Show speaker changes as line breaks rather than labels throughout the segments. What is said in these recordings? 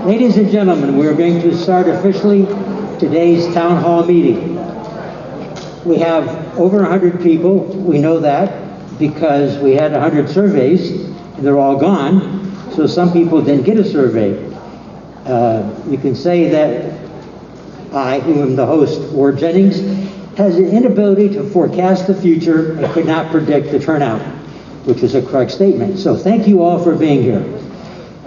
Ladies and gentlemen, we are going to start officially today's town hall meeting. We have over 100 people. We know that because we had 100 surveys and they're all gone. So some people didn't get a survey. You can say that I, who am the host, Ward Jennings, has an inability to forecast the future and could not predict the turnout, which is a correct statement. So thank you all for being here.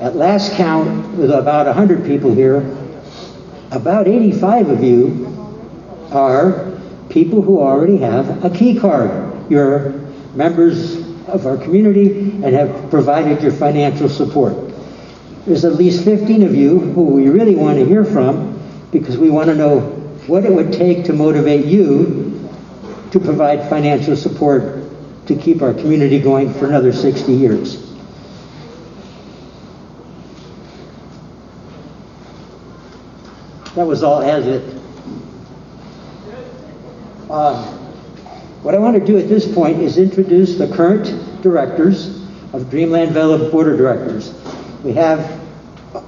At last count, with about 100 people here, about 85 of you are people who already have a key card. You're members of our community and have provided your financial support. There's at least 15 of you who we really want to hear from because we want to know what it would take to motivate you to provide financial support to keep our community going for another 60 years. That was all as it. What I want to do at this point is introduce the current directors of Dreamland Villa Board of Directors. We have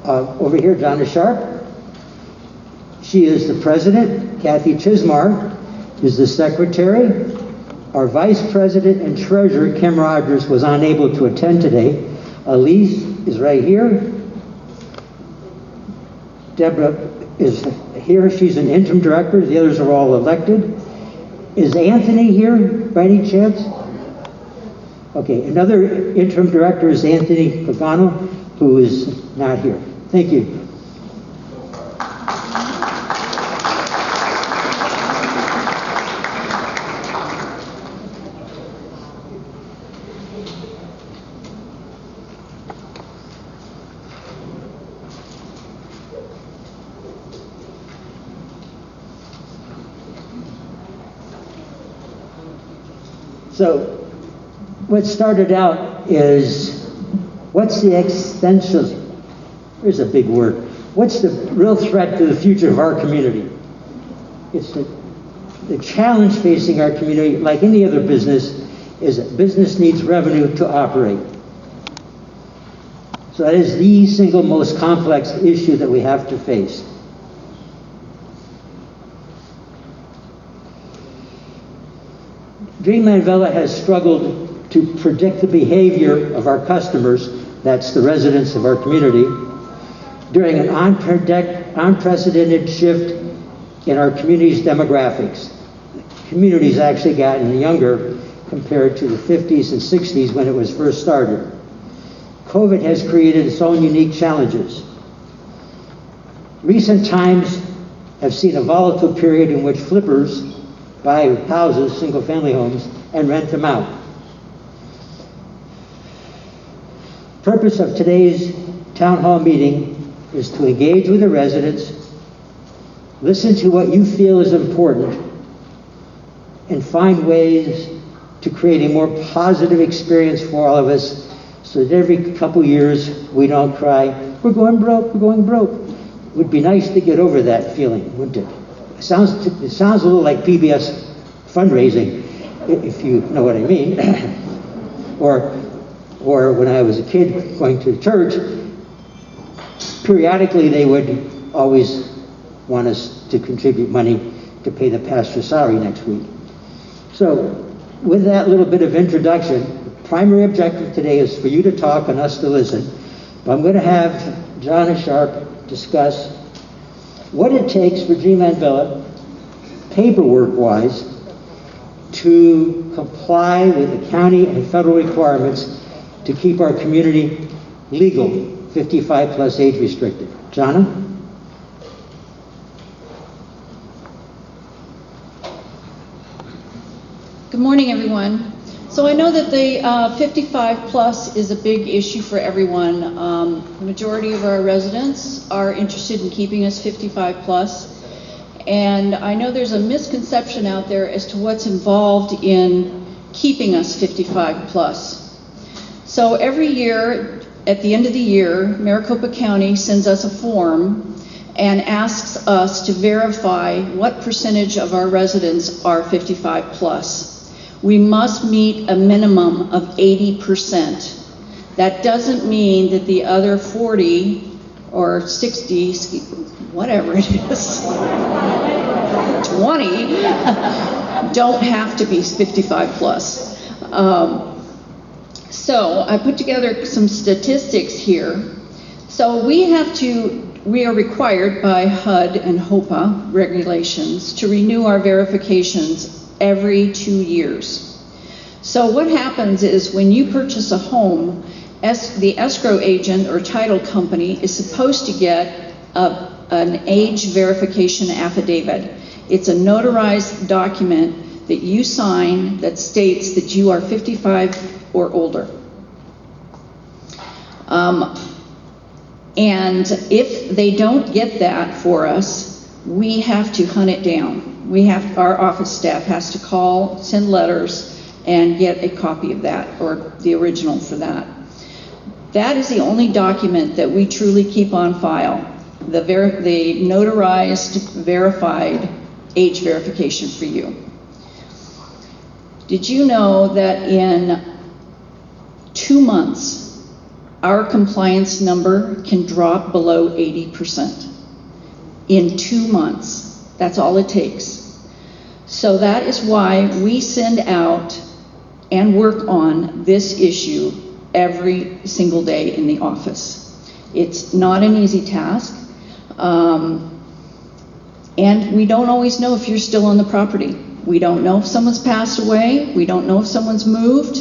over here Donna Sharp. She is the president. Kathy Chismar is the secretary. Our vice president and treasurer, Kim Rogers, was unable to attend today. Elise is right here. Deborah is here. She's an interim director. The others are all elected. Is Anthony here by any chance? Okay, another interim director is Anthony Pagano, who is not here. Thank you. So, what started out is, what's the existential, here's a big word, what's the real threat to the future of our community? It's the challenge facing our community, like any other business, is that business needs revenue to operate. So that is the single most complex issue that we have to face. Dreamland Villa has struggled to predict the behavior of our customers, that's the residents of our community, during an unprecedented shift in our community's demographics. The community's actually gotten younger compared to the 50s and 60s when it was first started. COVID has created its own unique challenges. Recent times have seen a volatile period in which flippers buy houses, single-family homes, and rent them out. Purpose of today's town hall meeting is to engage with the residents, listen to what you feel is important, and find ways to create a more positive experience for all of us so that every couple years we don't cry, we're going broke, we're going broke. It would be nice to get over that feeling, wouldn't it? It sounds a little like PBS fundraising, if you know what I mean. or when I was a kid going to church, periodically they would always want us to contribute money to pay the pastor's salary next week. So with that little bit of introduction, the primary objective today is for you to talk and us to listen. But I'm going to have Donna Sharp discuss what it takes for Dreamland Villa, paperwork-wise, to comply with the county and federal requirements to keep our community legal, 55 plus age restricted. Jonna?
Good morning, everyone. So I know that the 55 plus is a big issue for everyone. The majority of our residents are interested in keeping us 55 plus. And I know there's a misconception out there as to what's involved in keeping us 55 plus. So every year, at the end of the year, Maricopa County sends us a form and asks us to verify what percentage of our residents are 55 plus. We must meet a minimum of 80%. That doesn't mean that the other 40 or 60, whatever it is, 20, don't have to be 55 plus. So I put together some statistics here. So we are required by HUD and HOPA regulations to renew our verifications every 2 years. So what happens is when you purchase a home, the escrow agent or title company is supposed to get an age verification affidavit. It's a notarized document that you sign that states that you are 55 or older. And if they don't get that for us, we have to hunt it down. Our office staff has to call, send letters, and get a copy of that, or the original for that. That is the only document that we truly keep on file, the notarized, verified age verification for you. Did you know that in 2 months, our compliance number can drop below 80%? In 2 months, that's all it takes. So that is why we send out and work on this issue every single day in the office. It's not an easy task, and we don't always know if you're still on the property. We don't know if someone's passed away. We don't know if someone's moved.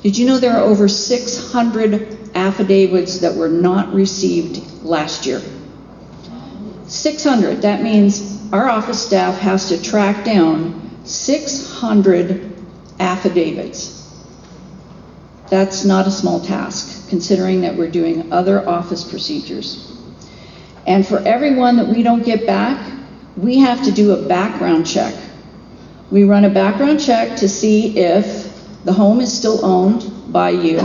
Did you know there are over 600 affidavits that were not received last year? 600. That means our office staff has to track down 600 affidavits. That's not a small task, considering that we're doing other office procedures. And for everyone that we don't get back, we have to do a background check. We run a background check to see if the home is still owned by you.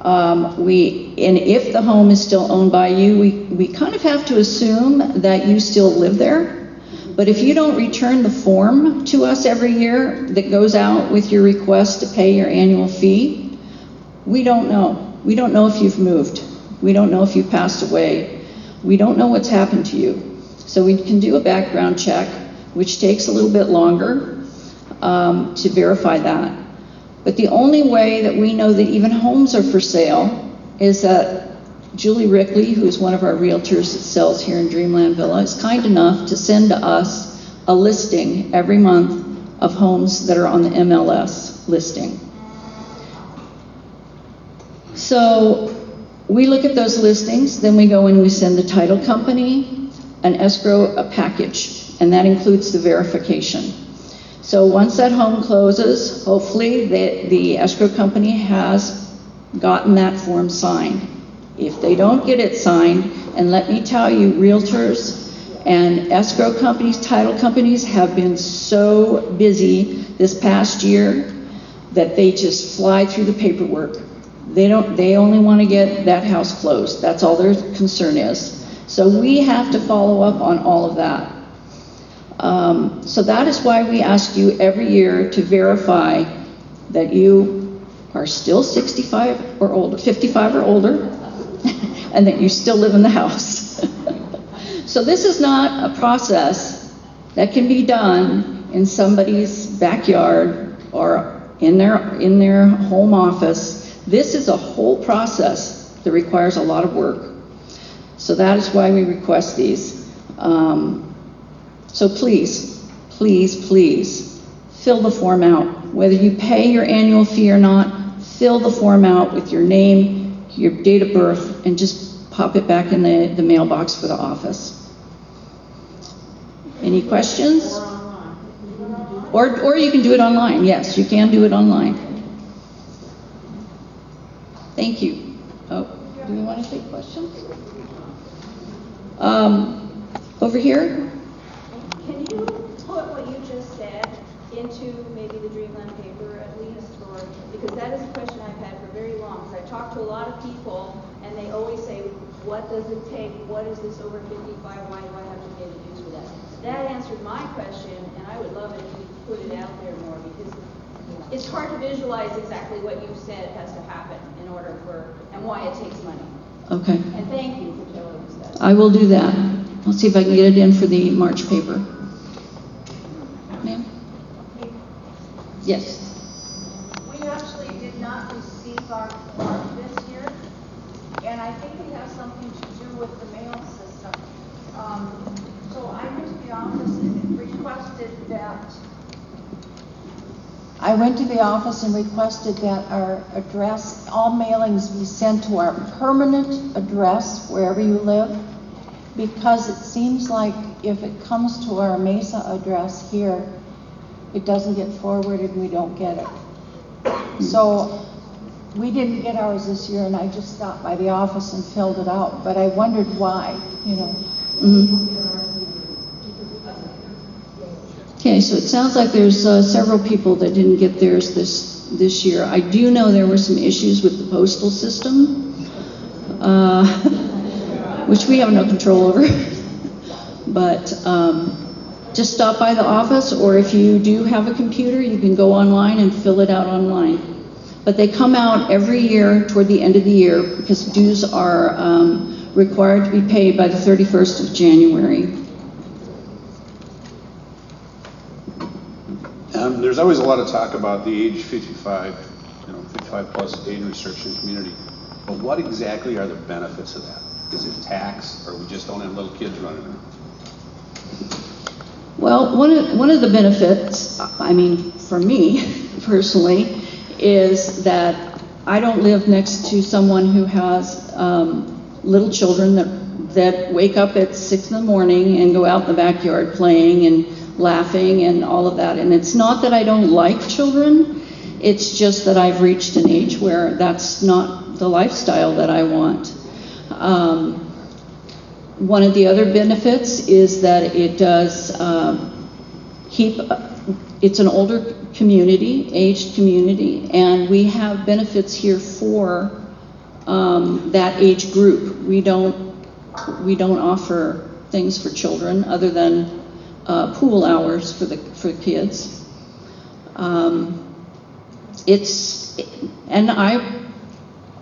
And if the home is still owned by you, we kind of have to assume that you still live there. But if you don't return the form to us every year that goes out with your request to pay your annual fee, we don't know. We don't know if you've moved. We don't know if you've passed away. We don't know what's happened to you. So we can do a background check, which takes a little bit longer to verify that. But the only way that we know that even homes are for sale is that Julie Rickley, who is one of our realtors that sells here in Dreamland Villa, is kind enough to send to us a listing every month of homes that are on the MLS listing. So we look at those listings, then we go and we send the title company an escrow package, and that includes the verification. So once that home closes, hopefully the escrow company has gotten that form signed. If they don't get it signed, and let me tell you, realtors and escrow companies, title companies have been so busy this past year that they just fly through the paperwork. They only want to get that house closed. That's all their concern is. So we have to follow up on all of that. So that is why we ask you every year to verify that you are still 65 or older, 55 or older, and that you still live in the house. So this is not a process that can be done in somebody's backyard or in their home office. This is a whole process that requires a lot of work. So that is why we request these. So please, please, please fill the form out. Whether you pay your annual fee or not, fill the form out with your name, your date of birth, and just pop it back in the mailbox for the office. Any questions? Or you can do it online. Yes, you can do it online. Thank you. Oh, do we want to take questions? Over here?
Can you put what you just said into maybe the Dreamland paper at least, or because that is a question I've had for very long. So I talk to a lot of people, and they always say, "What does it take? What is this over 55? Why do I have to pay the dues for that?" That answered my question, and I would love it if you put it out there more, because it's hard to visualize exactly what you said has to happen in order for, and why it takes money.
Okay.
And thank you for telling us that.
I will do that. I'll see if I can get it in for the March paper. Ma'am? Yes.
We actually did not receive our form this year, and I think it has something to do with the mail system. So I went to the office and requested that our address, all mailings be sent to our permanent address wherever you live, because it seems like if it comes to our Mesa address here, it doesn't get forwarded and we don't get it. So we didn't get ours this year, and I just stopped by the office and filled it out, but I wondered why, you know.
Okay, so it sounds like there's several people that didn't get theirs this year. I do know there were some issues with the postal system, which we have no control over. But just stop by the office, or if you do have a computer, you can go online and fill it out online. But they come out every year toward the end of the year because dues are required to be paid by the 31st of January.
There's always a lot of talk about the age 55, 55 plus age restriction community. But what exactly are the benefits of that? Is it tax, or we just don't have little kids running around?
Well, one of the benefits, I mean, for me personally, is that I don't live next to someone who has little children that wake up at 6 in the morning and go out in the backyard playing and laughing and all of that. And it's not that I don't like children, it's just that I've reached an age where that's not the lifestyle that I want. One of the other benefits is that it does it's an older community, aged community, and we have benefits here for that age group. We don't offer things for children other than pool hours for kids. And I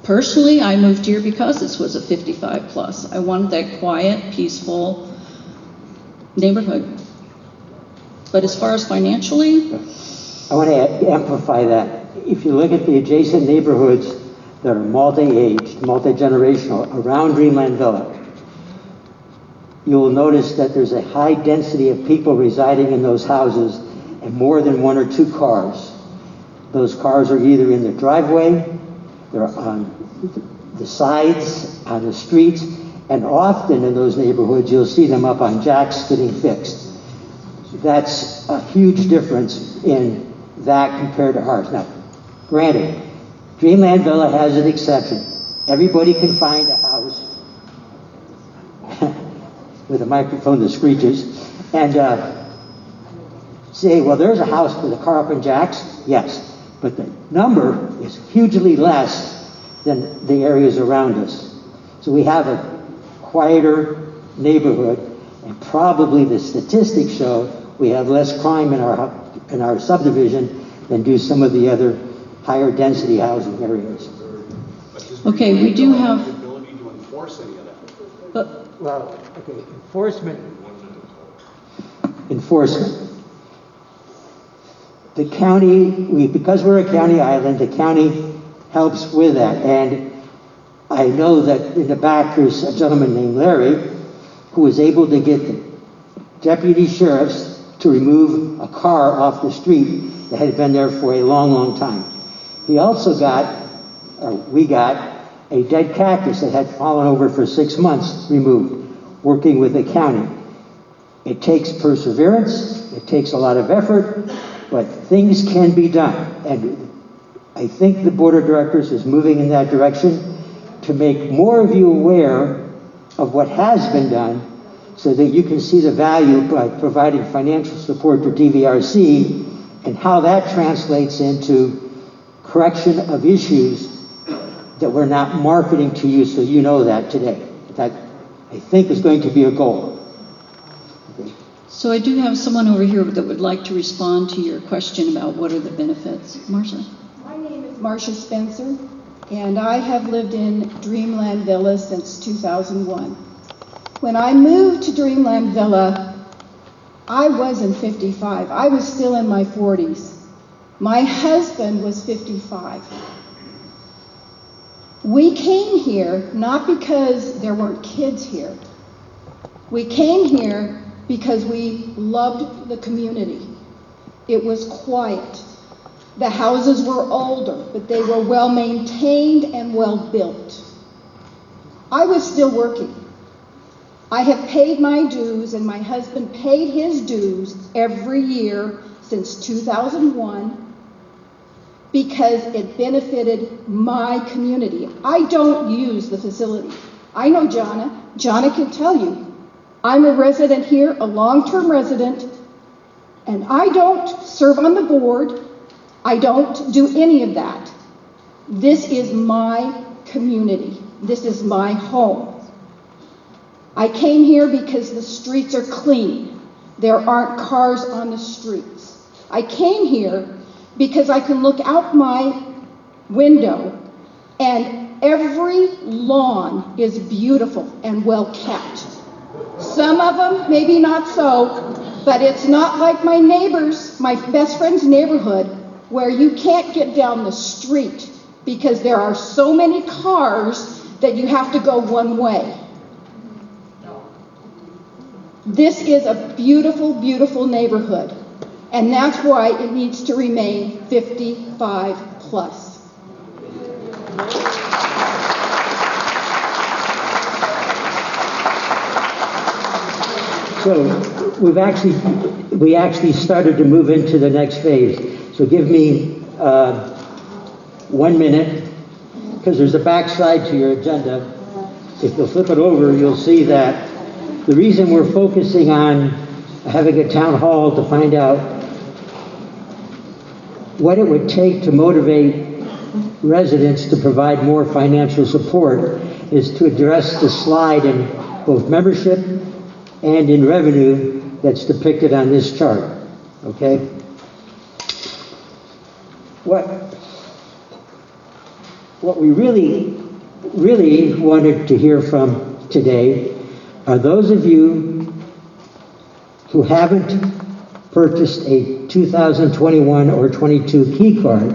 personally, I moved here because this was a 55 plus. I wanted that quiet, peaceful neighborhood. But as far as financially,
I want to amplify that. If you look at the adjacent neighborhoods that are multi-aged, multi-generational around Dreamland Villa, you will notice that there's a high density of people residing in those houses and more than one or two cars. Those cars are either in the driveway, they're on the sides, on the streets, and often in those neighborhoods you'll see them up on jacks getting fixed. That's a huge difference in that compared to ours. Now, granted, Dreamland Villa has an exception. Everybody can find a house with a microphone that screeches, and say, well, there's a house with a car up in jacks. Yes, but the number is hugely less than the areas around us. So we have a quieter neighborhood, and probably the statistics show we have less crime in our subdivision than do some of the other higher density housing areas.
okay, we do have.
The ability to enforce any of that.
But
Well, okay, enforcement. The county, because we're a county island, the county helps with that. And I know that in the back there's a gentleman named Larry who was able to get the deputy sheriffs to remove a car off the street that had been there for a long, long time. He also we got a dead cactus that had fallen over for 6 months removed, working with the county. It takes perseverance, it takes a lot of effort, but things can be done. And I think the board of directors is moving in that direction to make more of you aware of what has been done so that you can see the value by providing financial support to DVRC and how that translates into correction of issues that we're not marketing to you, so you know that today. That, I think, is going to be a goal. Okay.
so I do have someone over here that would like to respond to your question about what are the benefits. Marcia?
My name is Marcia Spencer,
and I have lived in Dreamland Villa since 2001. When I moved to Dreamland Villa, I wasn't 55. I was still in my 40s. My husband was 55. We came here not because there weren't kids here. We came here because we loved the community. It was quiet. The houses were older, but they were well maintained and well built. I was still working. I have paid my dues, and my husband paid his dues every year since 2001 because it benefited my community. I don't use the facility. I know Jonna. Jonna can tell you. I'm a resident here, a long-term resident, and I don't serve on the board. I don't do any of that. This is my community. This is my home. I came here because the streets are clean. There aren't cars on the streets. I came here because I can look out my window and every lawn is beautiful and well kept. Some of them maybe not so, but it's not like my neighbors, my best friend's neighborhood, where you can't get down the street because there are so many cars that you have to go one way. This is a beautiful, beautiful neighborhood, and that's why it needs to remain 55 plus.
So we actually started to move into the next phase. So give me 1 minute, because there's a backside to your agenda. If you'll flip it over, you'll see that the reason we're focusing on having a town hall to find out what it would take to motivate residents to provide more financial support is to address the slide in both membership and in revenue that's depicted on this chart, okay? What we really wanted to hear from today are those of you who haven't purchased a 2021 or 22 key card.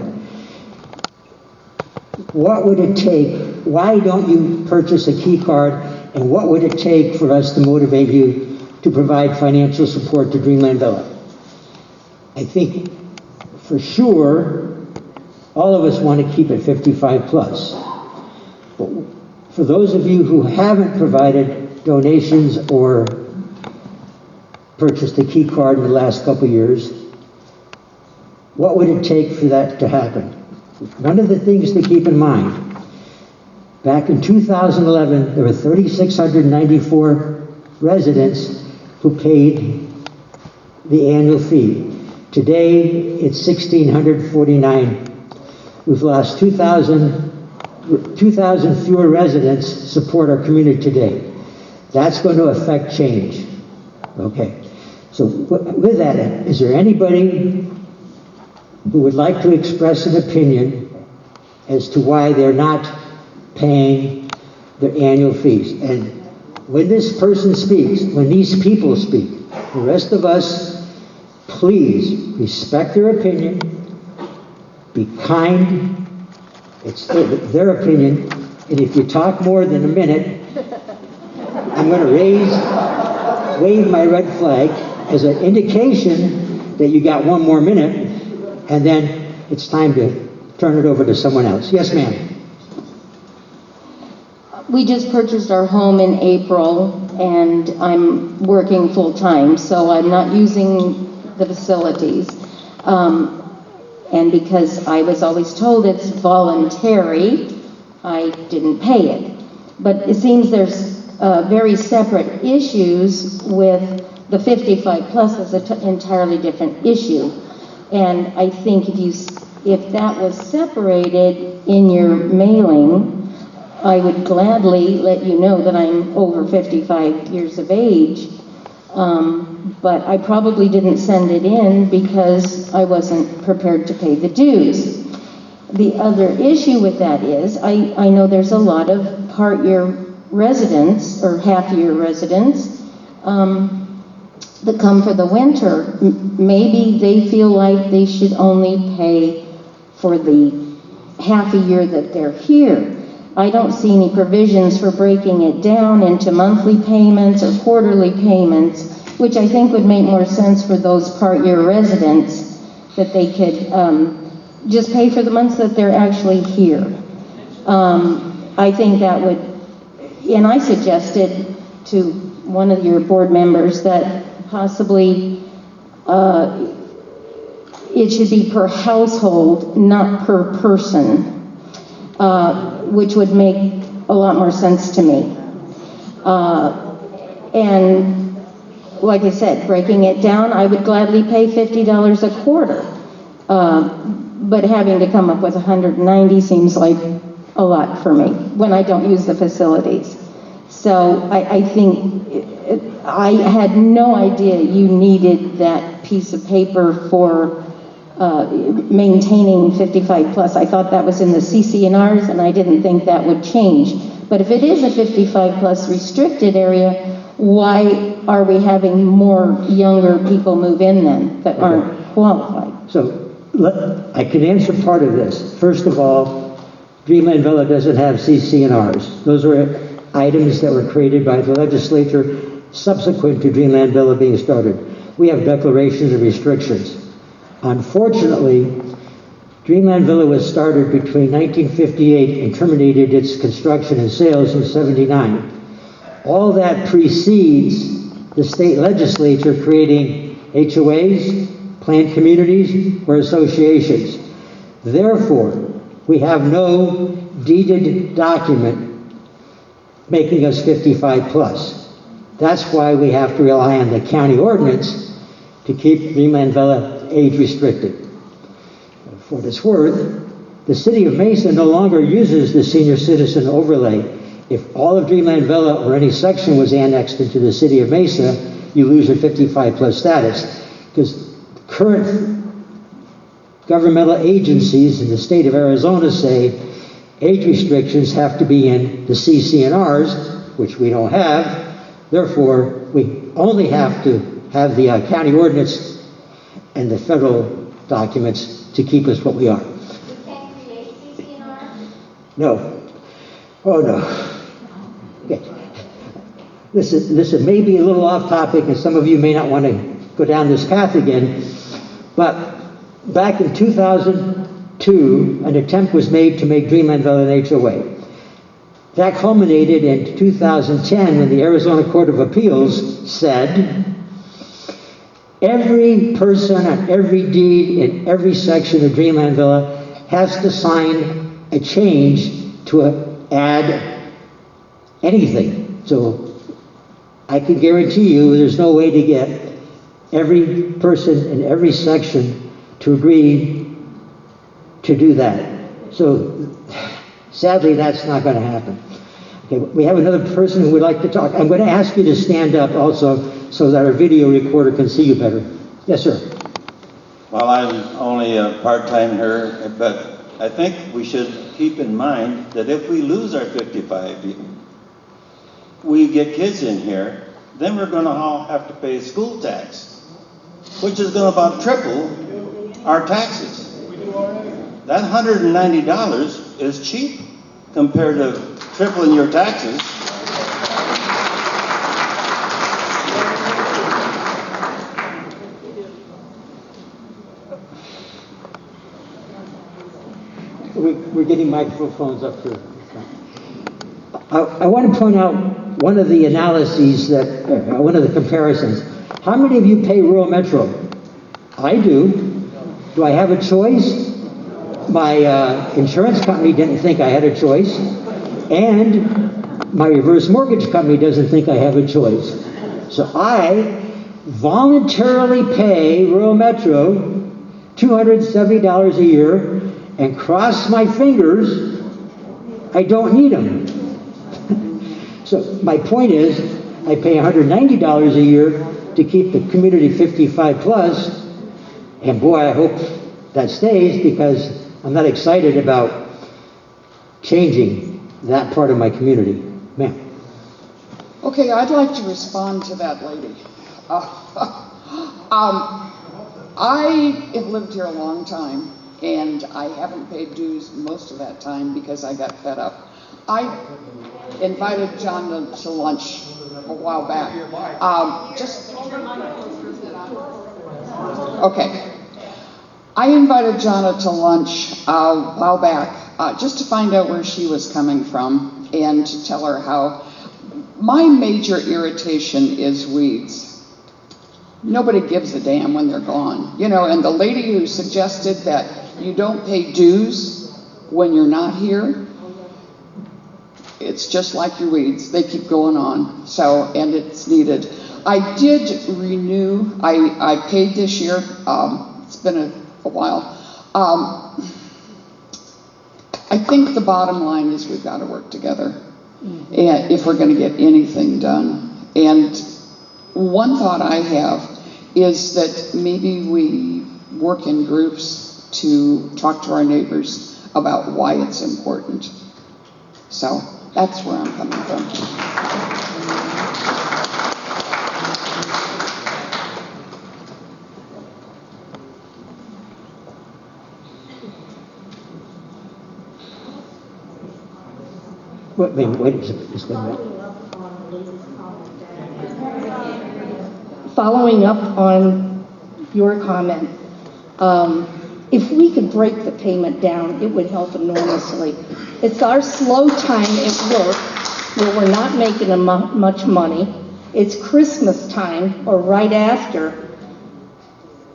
What would it take? Why don't you purchase a key card? And what would it take for us to motivate you to provide financial support to Dreamland Villa? I think for sure all of us want to keep it 55 plus. But for those of you who haven't provided donations or purchased a key card in the last couple of years, what would it take for that to happen? One of the things to keep in mind, back in 2011, there were 3,694 residents who paid the annual fee. Today, it's 1,649. We've lost 2,000 fewer residents support our community today. That's going to affect change. Okay. So with that, is there anybody who would like to express an opinion as to why they're not paying their annual fees? And when this person speaks, when these people speak, the rest of us, please respect their opinion, be kind. It's their opinion, and if you talk more than a minute, I'm going to wave my red flag as an indication that you got 1 more minute, and then it's time to turn it over to someone else. Yes, ma'am.
We just purchased our home in April, and I'm working full-time, so I'm not using the facilities. And because I was always told it's voluntary, I didn't pay it. But it seems there's very separate issues with the 55 plus is an entirely different issue. And I think if that was separated in your mailing, I would gladly let you know that I'm over 55 years of age. But I probably didn't send it in because I wasn't prepared to pay the dues. The other issue with that is, I know there's a lot of part-year residents or half-year residents that come for the winter. Maybe they feel like they should only pay for the half a year that they're here. I don't see any provisions for breaking it down into monthly payments or quarterly payments, which I think would make more sense for those part-year residents, that they could just pay for the months that they're actually here. I think that would, and I suggested to one of your board members that possibly it should be per household, not per person, which would make a lot more sense to me. And like I said, breaking it down, I would gladly pay $50 a quarter. But having to come up with 190 seems like a lot for me when I don't use the facilities. So I think I had no idea you needed that piece of paper for maintaining 55 plus. I thought that was in the CC&Rs, and I didn't think that would change. But if it is a 55 plus restricted area, why are we having more younger people move in then that aren't qualified?
So I can answer part of this. First of all, Dreamland Villa doesn't have CC&Rs. Those are items that were created by the legislature subsequent to Dreamland Villa being started. We have declarations of restrictions. Unfortunately, Dreamland Villa was started between 1958 and terminated its construction and sales in '79. All that precedes the state legislature creating HOAs, planned communities, or associations. Therefore, we have no deeded document making us 55 plus. That's why we have to rely on the county ordinance to keep Dreamland Villa age restricted. For what it's worth, the city of Mesa no longer uses the senior citizen overlay. If all of Dreamland Villa or any section was annexed into the city of Mesa, you lose your 55 plus status. Because current governmental agencies in the state of Arizona say age restrictions have to be in the CC&Rs, which we don't have. Therefore, we only have to have the county ordinance and the federal documents to keep us what we are.
You can't create CC&R?
No. Oh, no. Okay. This is maybe a little off topic, and some of you may not want to go down this path again, but back in 2002, an attempt was made to make Dreamland Villa an HOA. That culminated in 2010 when the Arizona Court of Appeals said every person on every deed in every section of Dreamland Villa has to sign a change to add anything. So I can guarantee you there's no way to get every person in every section to agree to do that. So sadly, that's not going to happen. Okay, we have another person who would like to talk. I'm going to ask you to stand up also so that our video recorder can see you better. Yes, sir.
Well, I'm only a part-time here, but I think we should keep in mind that if we lose our 55, we get kids in here, then we're going to all have to pay school tax, which is going to about triple our taxes. That $190 is cheap compared to tripling your taxes.
We're getting microphones up here. I want to point out one of the analyses one of the comparisons. How many of you pay rural metro? I do. Do I have a choice? My insurance company didn't think I had a choice, and my reverse mortgage company doesn't think I have a choice. So I voluntarily pay rural metro $270 a year and cross my fingers I don't need them. So my point is, I pay $190 a year to keep the community 55 plus, and boy, I hope that stays, because I'm not excited about changing that part of my community. Ma'am.
Okay, I'd like to respond to that lady. I have lived here a long time, and I haven't paid dues most of that time because I got fed up. I invited John to lunch a while back. Okay. I invited Jonna to lunch a while back just to find out where she was coming from and to tell her how my major irritation is weeds. Nobody gives a damn when they're gone. You know, and the lady who suggested that you don't pay dues when you're not here, it's just like your weeds. They keep going on. So, and it's needed. I did renew. I paid this year. It's been a while. I think the bottom line is we've got to work together and if we're going to get anything done. And one thought I have is that maybe we work in groups to talk to our neighbors about why it's important. So that's where I'm coming from.
Wait just a minute.
Following up on your comment, if we could break the payment down, it would help enormously. It's our slow time at work where we're not making much money. It's Christmas time or right after.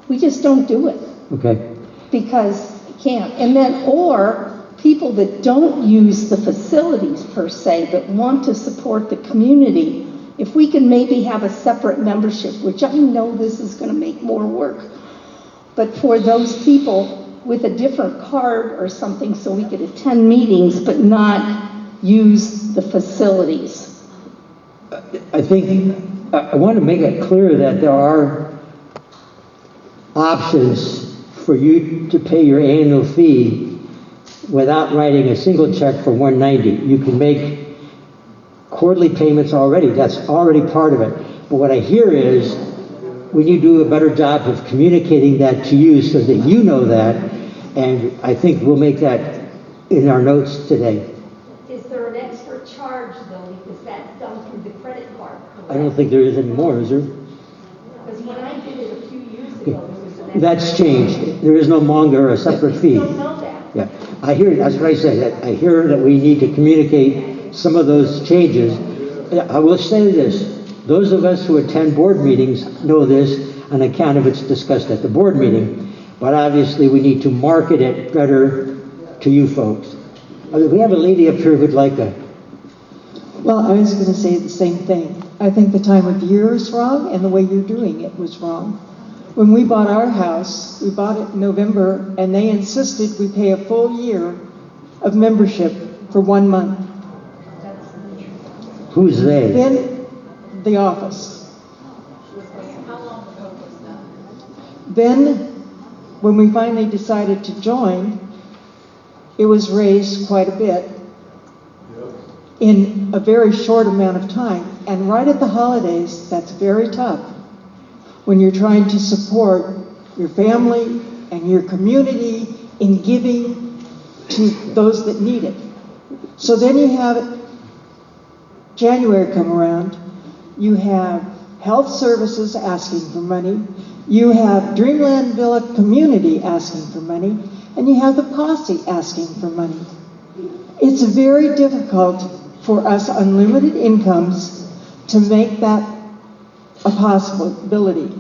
We just don't do it.
Okay.
Because you can't. And then, or people that don't use the facilities per se, but want to support the community, if we can maybe have a separate membership, which I know this is going to make more work, but for those people with a different card or something so we could attend meetings but not use the facilities.
I think I want to make it clear that there are options for you to pay your annual fee without writing a single check for $190. You can make quarterly payments already. That's already part of it. But what I hear is we need to do a better job of communicating that to you so that you know that, and I think we'll make that in our notes today.
Is there an extra charge though, because that's done through the credit card, correct?
I don't think there is anymore, is there?
Because when I did it a few years ago, there was an extra
That's changed. There is no longer a separate fee.
I don't know that.
Yeah, I hear, that's what I said. I hear that we need to communicate some of those changes. I will say this, those of us who attend board meetings know this on account of it's discussed at the board meeting, but obviously we need to market it better to you folks. We have a lady up here who'd like a...
Well, I was going to say the same thing. I think the time of year is wrong and the way you're doing it was wrong. When we bought our house, we bought it in November, and they insisted we pay a full year of membership for 1 month.
Who's they?
Then the office. Then, when we finally decided to join, it was raised quite a bit in a very short amount of time. And right at the holidays, that's very tough when you're trying to support your family and your community in giving to those that need it. So then you have January come around, you have health services asking for money, you have Dreamland Villa community asking for money, and you have the posse asking for money. It's very difficult for us unlimited incomes to make that a possibility.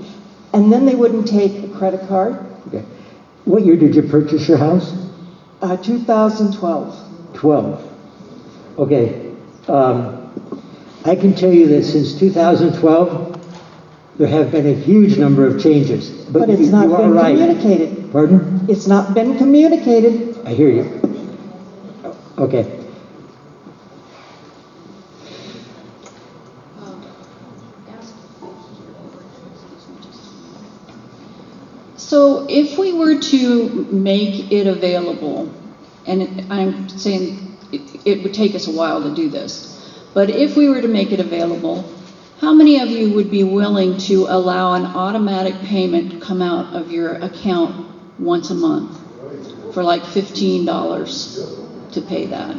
And then they wouldn't take a credit card.
Okay. What year did you purchase your house?
2012.
12. Okay. I can tell you that since 2012, there have been a huge number of changes.
But it's not
you are
been
right.
communicated.
Pardon?
It's not been communicated.
I hear you. Okay.
So if we were to make it available, and I'm saying it would take us a while to do this, but if we were to make it available, how many of you would be willing to allow an automatic payment come out of your account once a month for like $15 to pay that?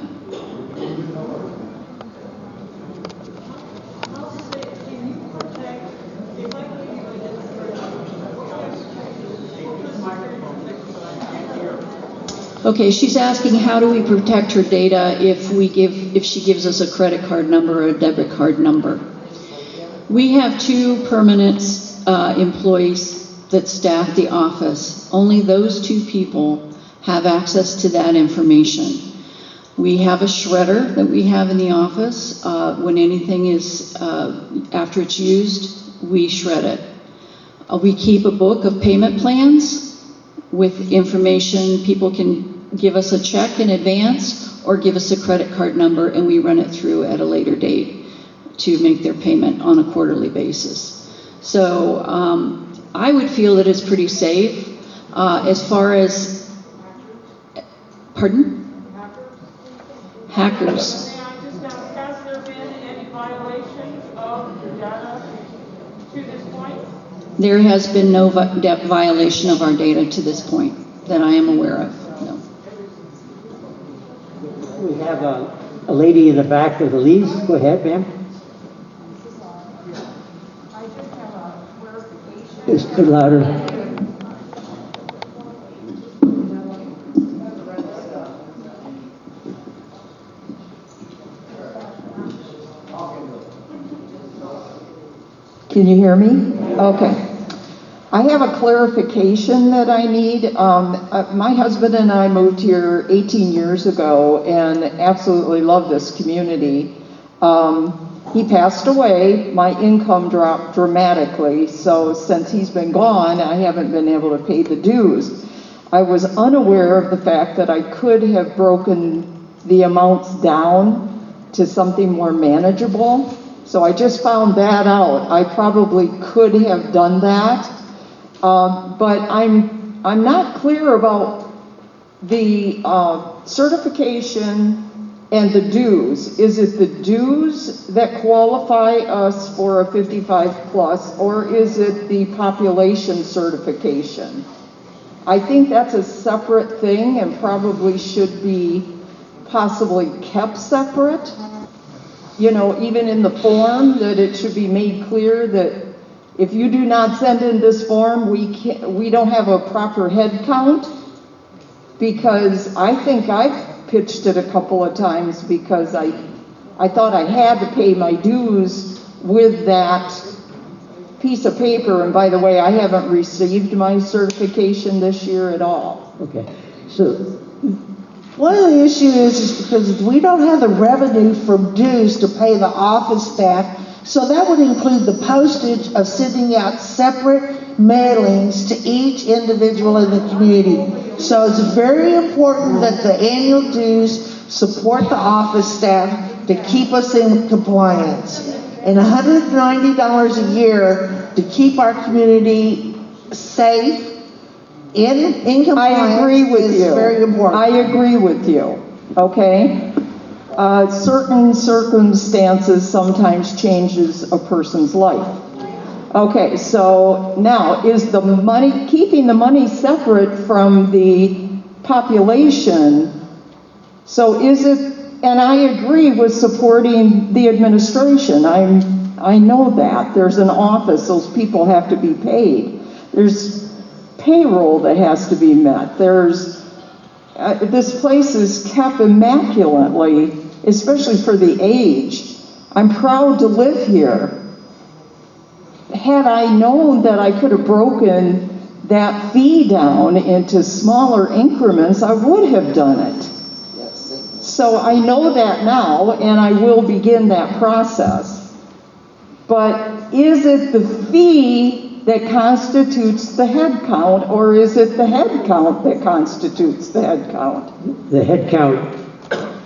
Okay, she's asking how do we protect her data if she gives us a credit card number or a debit card number. We have 2 permanent employees that staff the office. Only those 2 people have access to that information. We have a shredder that we have in the office. When anything is, after it's used, we shred it. We keep a book of payment plans with information. People can give us a check in advance or give us a credit card number, and we run it through at a later date to make their payment on a quarterly basis. So I would feel that it's pretty safe. As far as, pardon? Hackers.
May I just ask, has there been any violations of the data to this point?
There has been no violation of our data to this point that I am aware of. No.
We have a lady in the back of the leaves. Go ahead, ma'am. Just a bit louder.
Can you hear me? Okay. I have a clarification that I need. My husband and I moved here 18 years ago and absolutely love this community. He passed away. My income dropped dramatically, so since he's been gone, I haven't been able to pay the dues. I was unaware of the fact that I could have broken the amounts down to something more manageable. So I just found that out. I probably could have done that, but I'm not clear about the certification and the dues. Is it the dues that qualify us for a 55 plus, or is it the population certification? I think that's a separate thing and probably should be possibly kept separate. You know, even in the form, that it should be made clear that if you do not send in this form, we don't have a proper head count, because I think I've pitched it a couple of times because I thought I had to pay my dues with that piece of paper, and by the way, I haven't received my certification this year at all.
Okay, so
one of the issues is because we don't have the revenue from dues to pay the office staff, so that would include the postage of sending out separate mailings to each individual in the community. So it's very important that the annual dues support the office staff to keep us in compliance. And $190 a year to keep our community safe, in compliance.
I agree with
is
you.
Very important.
I agree with you. Okay. Certain circumstances sometimes changes a person's life. Okay, so now is the money, keeping the money separate from the population. So is it, and I agree with supporting the administration. I know that there's an office, those people have to be paid. There's payroll that has to be met. There's this place is kept immaculately, especially for the aged. I'm proud to live here. Had I known that I could have broken that fee down into smaller increments, I would have done it. So I know that now, and I will begin that process. But is it the fee that constitutes the head count, or is it the head count that constitutes the head count?
the head count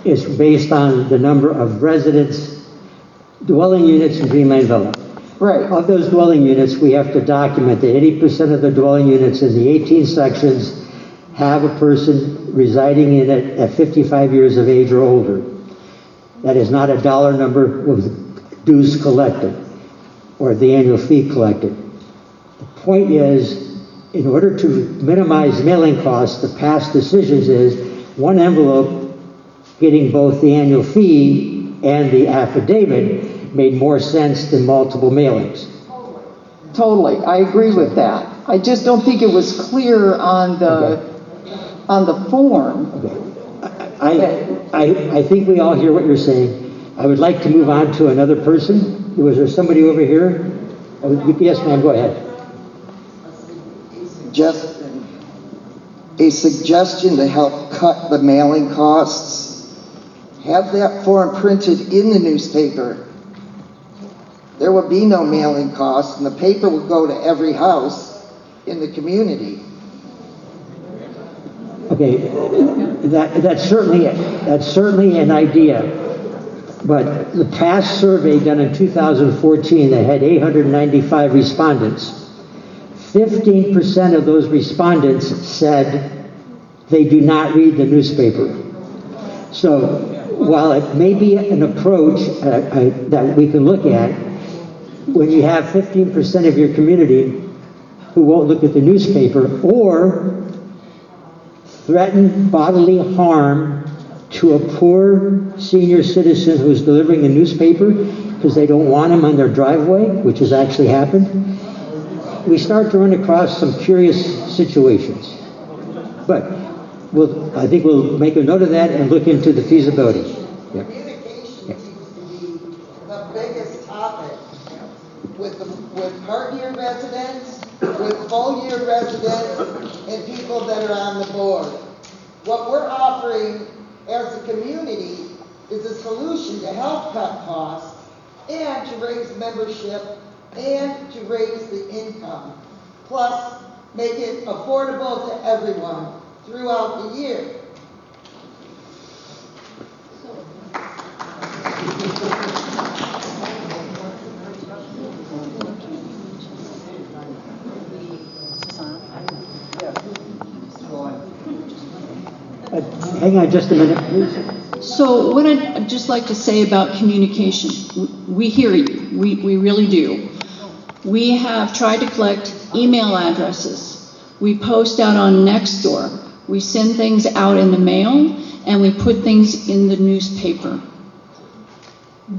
is based on the number of residents, dwelling units in Dreamland Villa.
Right.
Of those dwelling units, we have to document that 80% of the dwelling units in the 18 sections have a person residing in it at 55 years of age or older. That is not a dollar number with dues collected or the annual fee collected. The point is, in order to minimize mailing costs, the past decisions is one envelope getting both the annual fee and the affidavit made more sense than multiple mailings.
Totally, I agree with that. I just don't think it was clear on the form.
I think we all hear what you're saying. I would like to move on to another person. Was there somebody over here? Oh, yes, ma'am, go ahead.
Just a suggestion to help cut the mailing costs. Have that form printed in the newspaper. There would be no mailing costs, and the paper would go to every house in the community.
Okay, that's certainly an idea. But the past survey done in 2014 that had 895 respondents, 15% of those respondents said they do not read the newspaper. So while it may be an approach that we can look at, when you have 15% of your community who won't look at the newspaper or threaten bodily harm to a poor senior citizen who's delivering a newspaper because they don't want him on their driveway, which has actually happened, we start to run across some curious situations. But I think we'll make a note of that and look into the feasibility. Yeah.
Communication seems to be the biggest topic with part-year residents, with full-year residents, and people that are on the board. What we're offering as a community is a solution to help cut costs and to raise membership and to raise the income. Plus, make it affordable to everyone throughout the year.
Hang on just a minute, please.
So what I'd just like to say about communication, we hear you, we really do. We have tried to collect email addresses. We post out on Nextdoor. We send things out in the mail, and we put things in the newspaper.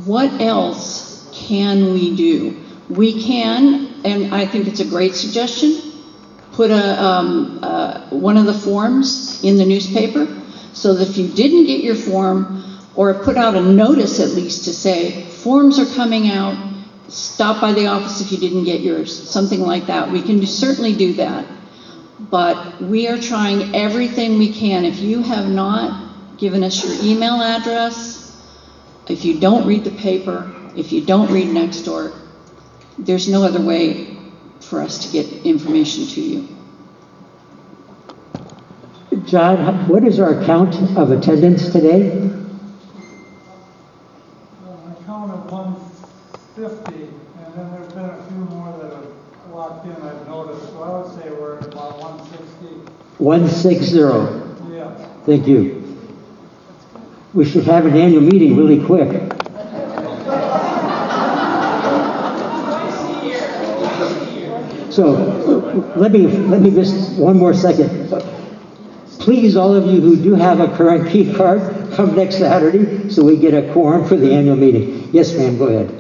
What else can we do? We can, and I think it's a great suggestion, put one of the forms in the newspaper so that if you didn't get your form, or put out a notice at least to say, forms are coming out, stop by the office if you didn't get yours, something like that. We can certainly do that. But we are trying everything we can. If you have not given us your email address, if you don't read the paper, if you don't read Nextdoor, there's no other way for us to get information to you.
John, what is our count of attendance today?
I counted 150, and then there's been a few more that have walked in, I've noticed. So I would say we're at about 160.
160.
Yes.
Thank you. We should have an annual meeting really quick. So let me just one more second. Please, all of you who do have a current key card, come next Saturday so we get a quorum for the annual meeting. Yes, ma'am, go ahead.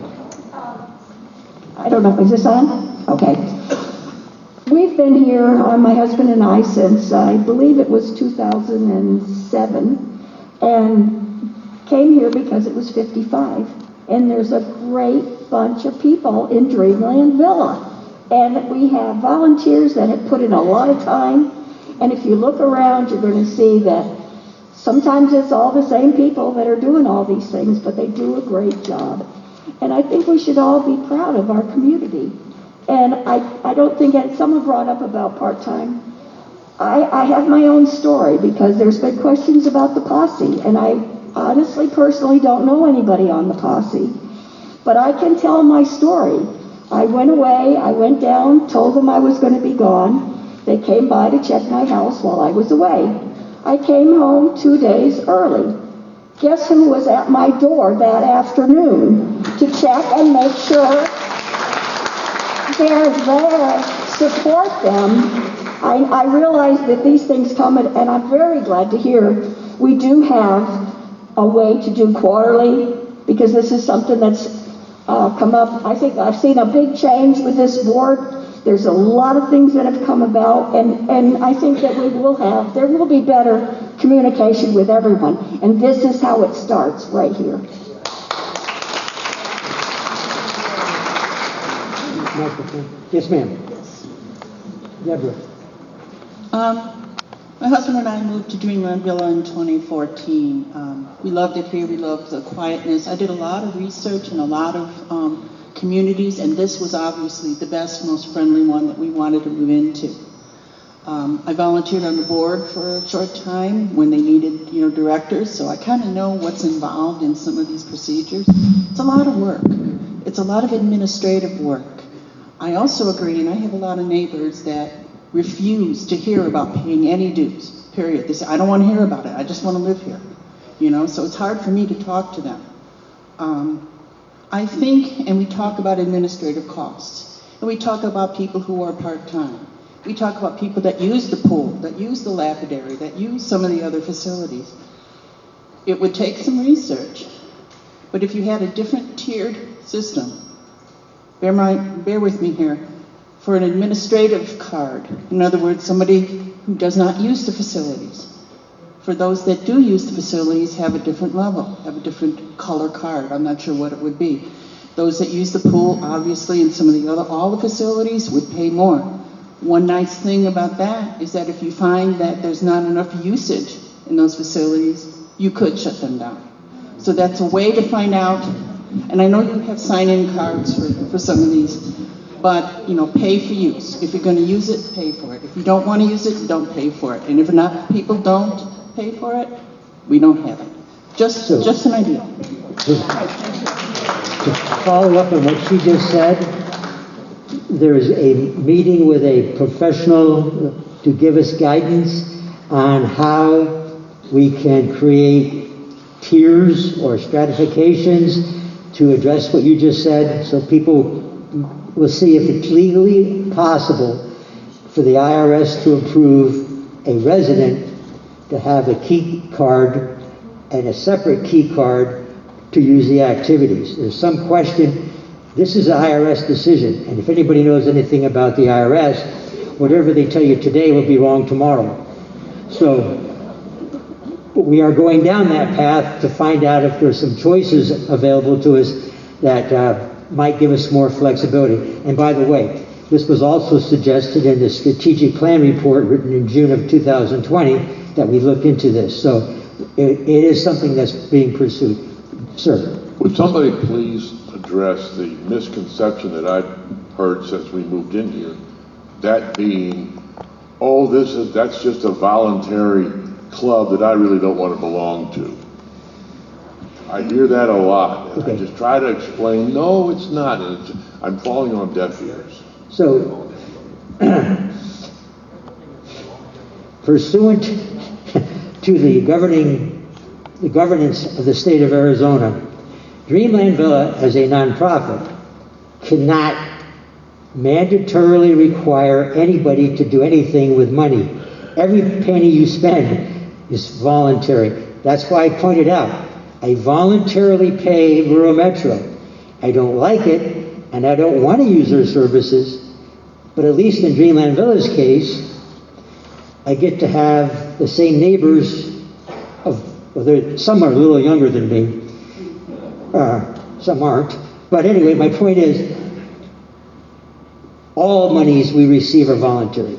I don't know, is this on? Okay. We've been here, my husband and I, since I believe it was 2007, and came here because it was 55. And there's a great bunch of people in Dreamland Villa. And we have volunteers that have put in a lot of time. And if you look around, you're going to see that sometimes it's all the same people that are doing all these things, but they do a great job. And I think we should all be proud of our community. And I don't think, and someone brought up about part-time. I have my own story because there's been questions about the posse, and I honestly, personally don't know anybody on the posse. But I can tell my story. I went away, I went down, told them I was going to be gone. They came by to check my house while I was away. I came home 2 days early. Guess who was at my door that afternoon to check and make sure they're there, support them. I realize that these things come, and I'm very glad to hear we do have a way to do quarterly, because this is something that's come up. I think I've seen a big change with this board. There's a lot of things that have come about, and I think that there will be better communication with everyone, and this is how it starts, right here.
Yes, ma'am. Deborah.
My husband and I moved to Dreamland Villa in 2014. We loved it here. We loved the quietness. I did a lot of research in a lot of communities, and this was obviously the best, most friendly one that we wanted to move into. I volunteered on the board for a short time when they needed, directors, so I kind of know what's involved in some of these procedures. It's a lot of work. It's a lot of administrative work. I also agree, and I have a lot of neighbors that refuse to hear about paying any dues, period. They say, I don't want to hear about it. I just want to live here. So it's hard for me to talk to them. I think, and we talk about administrative costs, and we talk about people who are part-time. We talk about people that use the pool, that use the lapidary, that use some of the other facilities. It would take some research, but if you had a different tiered system, bear with me here, for an administrative card, in other words, somebody who does not use the facilities. For those that do use the facilities, have a different level, have a different color card. I'm not sure what it would be. Those that use the pool, obviously, and some of the other, all the facilities would pay more. One nice thing about that is that if you find that there's not enough usage in those facilities, you could shut them down. So that's a way to find out, and I know you have sign-in cards for some of these, but, pay for use. If you're going to use it, pay for it. If you don't want to use it, don't pay for it. And if enough people don't pay for it, we don't have it. Just an idea.
To follow up on what she just said, there is a meeting with a professional to give us guidance on how we can create tiers or stratifications to address what you just said, so people will see if it's legally possible for the IRS to approve a resident to have a key card and a separate key card to use the activities. There's some question. This is an IRS decision, and if anybody knows anything about the IRS, whatever they tell you today will be wrong tomorrow. So we are going down that path to find out if there's some choices available to us that might give us more flexibility. And by the way, this was also suggested in the strategic plan report written in June of 2020 that we look into this. So it is something that's being pursued. Sir.
Would somebody please address the misconception that I've heard since we moved in here, that being, that's just a voluntary club that I really don't want to belong to. I hear that a lot. And I just try to explain, no, it's not. And I'm falling on deaf ears.
So, pursuant to the governance of the state of Arizona, Dreamland Villa, as a nonprofit, cannot mandatorily require anybody to do anything with money. Every penny you spend is voluntary. That's why I pointed out, I voluntarily pay Rural Metro. I don't like it, and I don't want to use their services, but at least in Dreamland Villa's case, I get to have the same neighbors some are a little younger than me, some aren't. But anyway, my point is, all monies we receive are voluntary.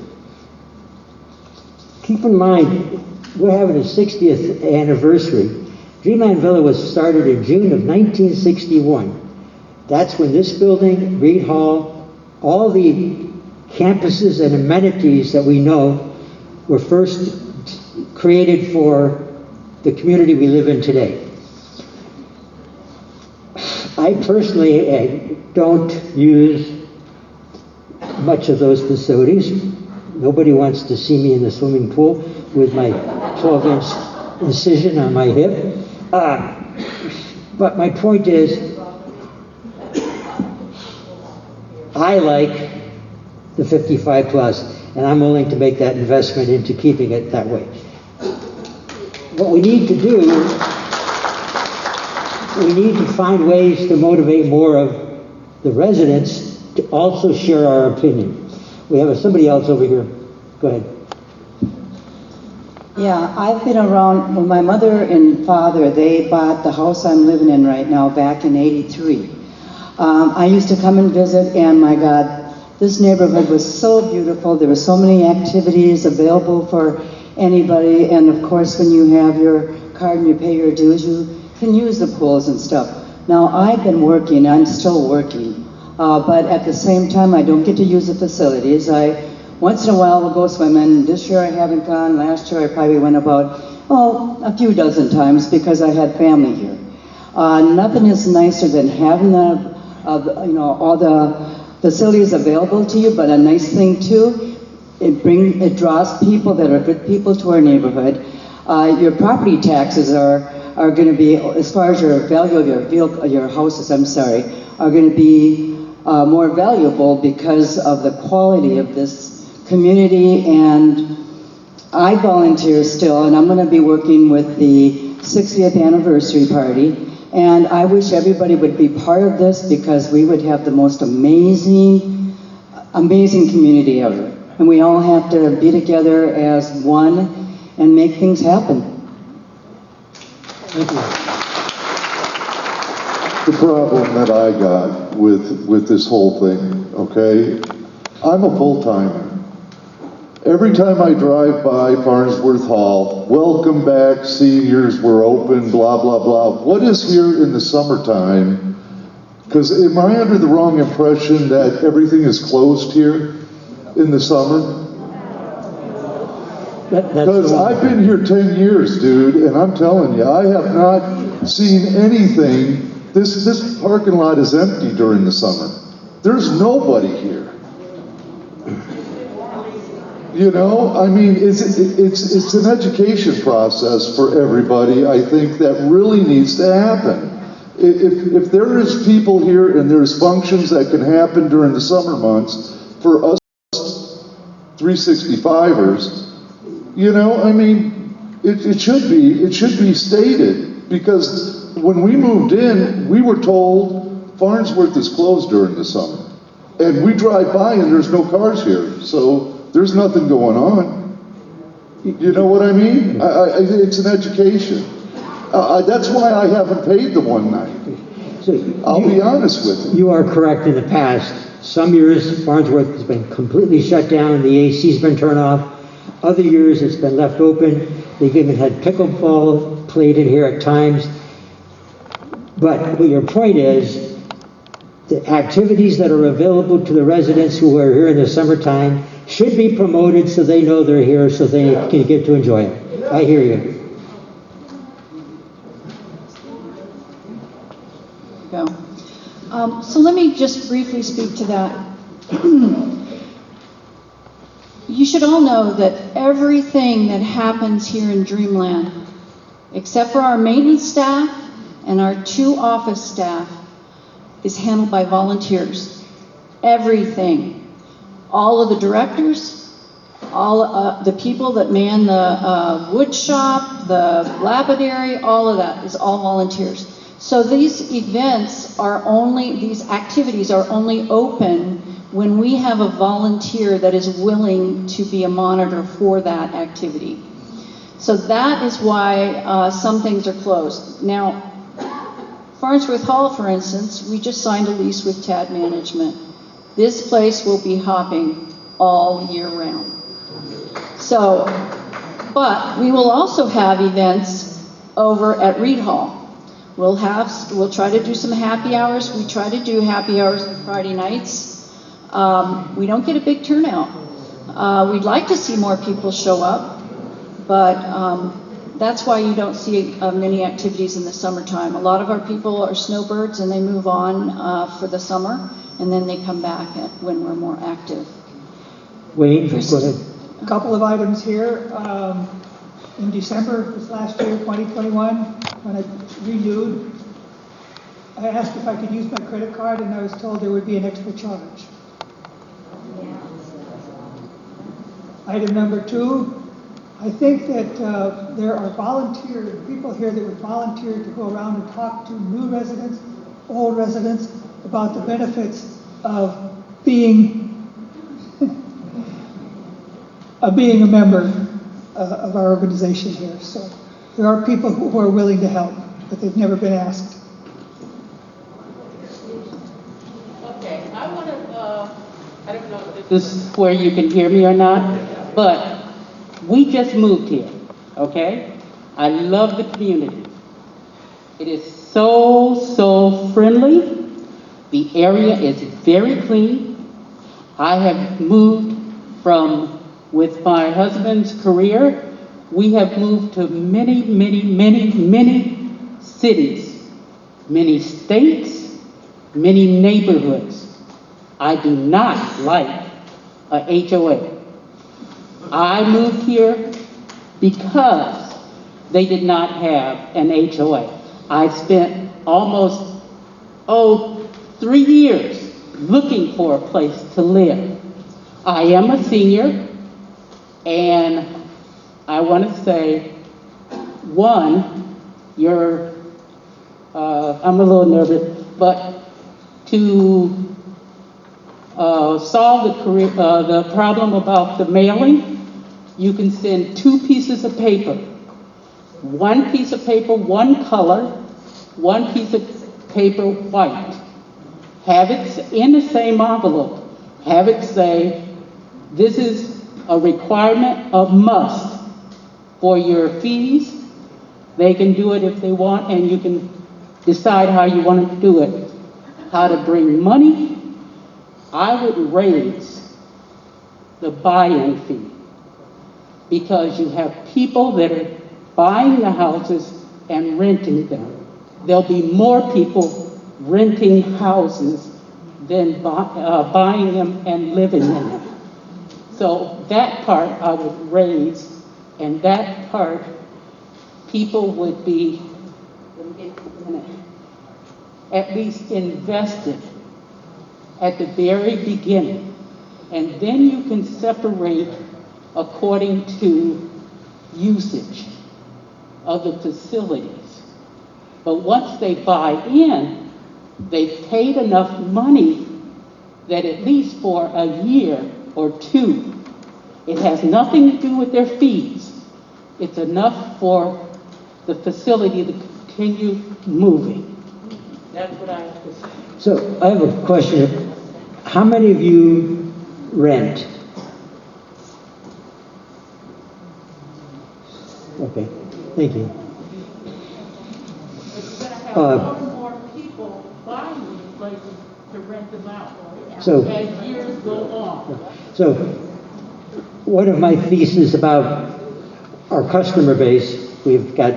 Keep in mind, we're having a 60th anniversary. Dreamland Villa was started in June of 1961. That's when this building, Reed Hall, all the campuses and amenities that we know were first created for the community we live in today. I personally don't use much of those facilities. Nobody wants to see me in the swimming pool with my 12-inch incision on my hip. But my point is, I like the 55 plus, and I'm willing to make that investment into keeping it that way. What we need to do, we need to find ways to motivate more of the residents to also share our opinion. We have somebody else over here. Go ahead.
Yeah, I've been around, well, my mother and father, they bought the house I'm living in right now back in '83. I used to come and visit, and my God, this neighborhood was so beautiful. There were so many activities available for anybody, and of course when you have your card and you pay your dues, you can use the pools and stuff. Now I've been working, I'm still working, but at the same time I don't get to use the facilities. Once in a while we'll go swimming. This year I haven't gone. Last year I probably went about, a few dozen times because I had family here. Nothing is nicer than having all the facilities available to you, but a nice thing too, it draws people that are good people to our neighborhood. Your property taxes are going to be, as far as your value of your houses, are going to be more valuable because of the quality of this community. And I volunteer still, and I'm going to be working with the 60th anniversary party. And I wish everybody would be part of this because we would have the most amazing community ever. And we all have to be together as one and make things happen.
Thank you.
The problem that I got with this whole thing, okay, I'm a full-timer. Every time I drive by Farnsworth Hall, welcome back, seniors, we're open, blah, blah, blah. What is here in the summertime? Because am I under the wrong impression that everything is closed here in the summer? Because I've been here 10 years, dude, and I'm telling you, I have not seen anything. This parking lot is empty during the summer. There's nobody here. You know, I mean, it's an education process for everybody, I think, that really needs to happen. If there is people here and there's functions that can happen during the summer months for us 365ers, you know, I mean, it should be stated, because when we moved in, we were told Farnsworth is closed during the summer. And we drive by and there's no cars here, so there's nothing going on. You know what I mean? It's an education. That's why I haven't paid the one night. I'll be honest with you.
You are correct in the past. Some years Farnsworth has been completely shut down and the AC's been turned off. Other years it's been left open. They've even had pickleball played in here at times. But your point is, the activities that are available to the residents who are here in the summertime should be promoted so they know they're here, so they can get to enjoy it. I hear you.
So let me just briefly speak to that. You should all know that everything that happens here in Dreamland, except for our maintenance staff and our 2 office staff, is handled by volunteers. Everything. All of the directors, all the people that man the wood shop, the lapidary, all of that is all volunteers. So these events are only, these activities are only open when we have a volunteer that is willing to be a monitor for that activity. So that is why some things are closed. Now, Farnsworth Hall, for instance, we just signed a lease with TAD Management. This place will be hopping all year round. So, but we will also have events over at Reed Hall. We'll try to do some happy hours. We try to do happy hours on Friday nights. We don't get a big turnout. We'd like to see more people show up, but That's why you don't see many activities in the summertime. A lot of our people are snowbirds and they move on for the summer and then they come back when we're more active.
Wayne, go ahead.
A couple of items here. In December this last year, 2021, when I renewed, I asked if I could use my credit card and I was told there would be an extra charge. Item number 2, I think that there are people here that would volunteer to go around and talk to new residents, old residents, about the benefits of being a member of our organization here. So there are people who are willing to help, but they've never been asked.
Okay, I want to, I don't know if this is where you can hear me or not, but we just moved here, okay? I love the community. It is so friendly. The area is very clean. I have moved with my husband's career, we have moved to many cities, many states, many neighborhoods. I do not like a HOA. I moved here because they did not have an HOA. I spent almost, 3 years looking for a place to live. I am a senior, and I want to say, one, I'm a little nervous, but to solve the problem about the mailing, you can send 2 pieces of paper. 1 piece of paper, 1 color, 1 piece of paper, white. Have it in the same envelope. Have it say, this is a requirement, a must for your fees. They can do it if they want, and you can decide how you want to do it. How to bring money. I would raise the buy-in fee because you have people that are buying the houses and renting them. There'll be more people renting houses than buying them and living in them. So that part I would raise, and that part people would be, at least invested at the very beginning. And then you can separate according to usage of the facilities. But once they buy in, they've paid enough money that at least for a year or 2, it has nothing to do with their fees. It's enough for the facility to continue moving. That's what I have to say.
So I have a question. How many of you rent? Okay, thank you.
It's going to have more and more people buying these places to rent them out as years go on.
So one of my theses about our customer base, we've got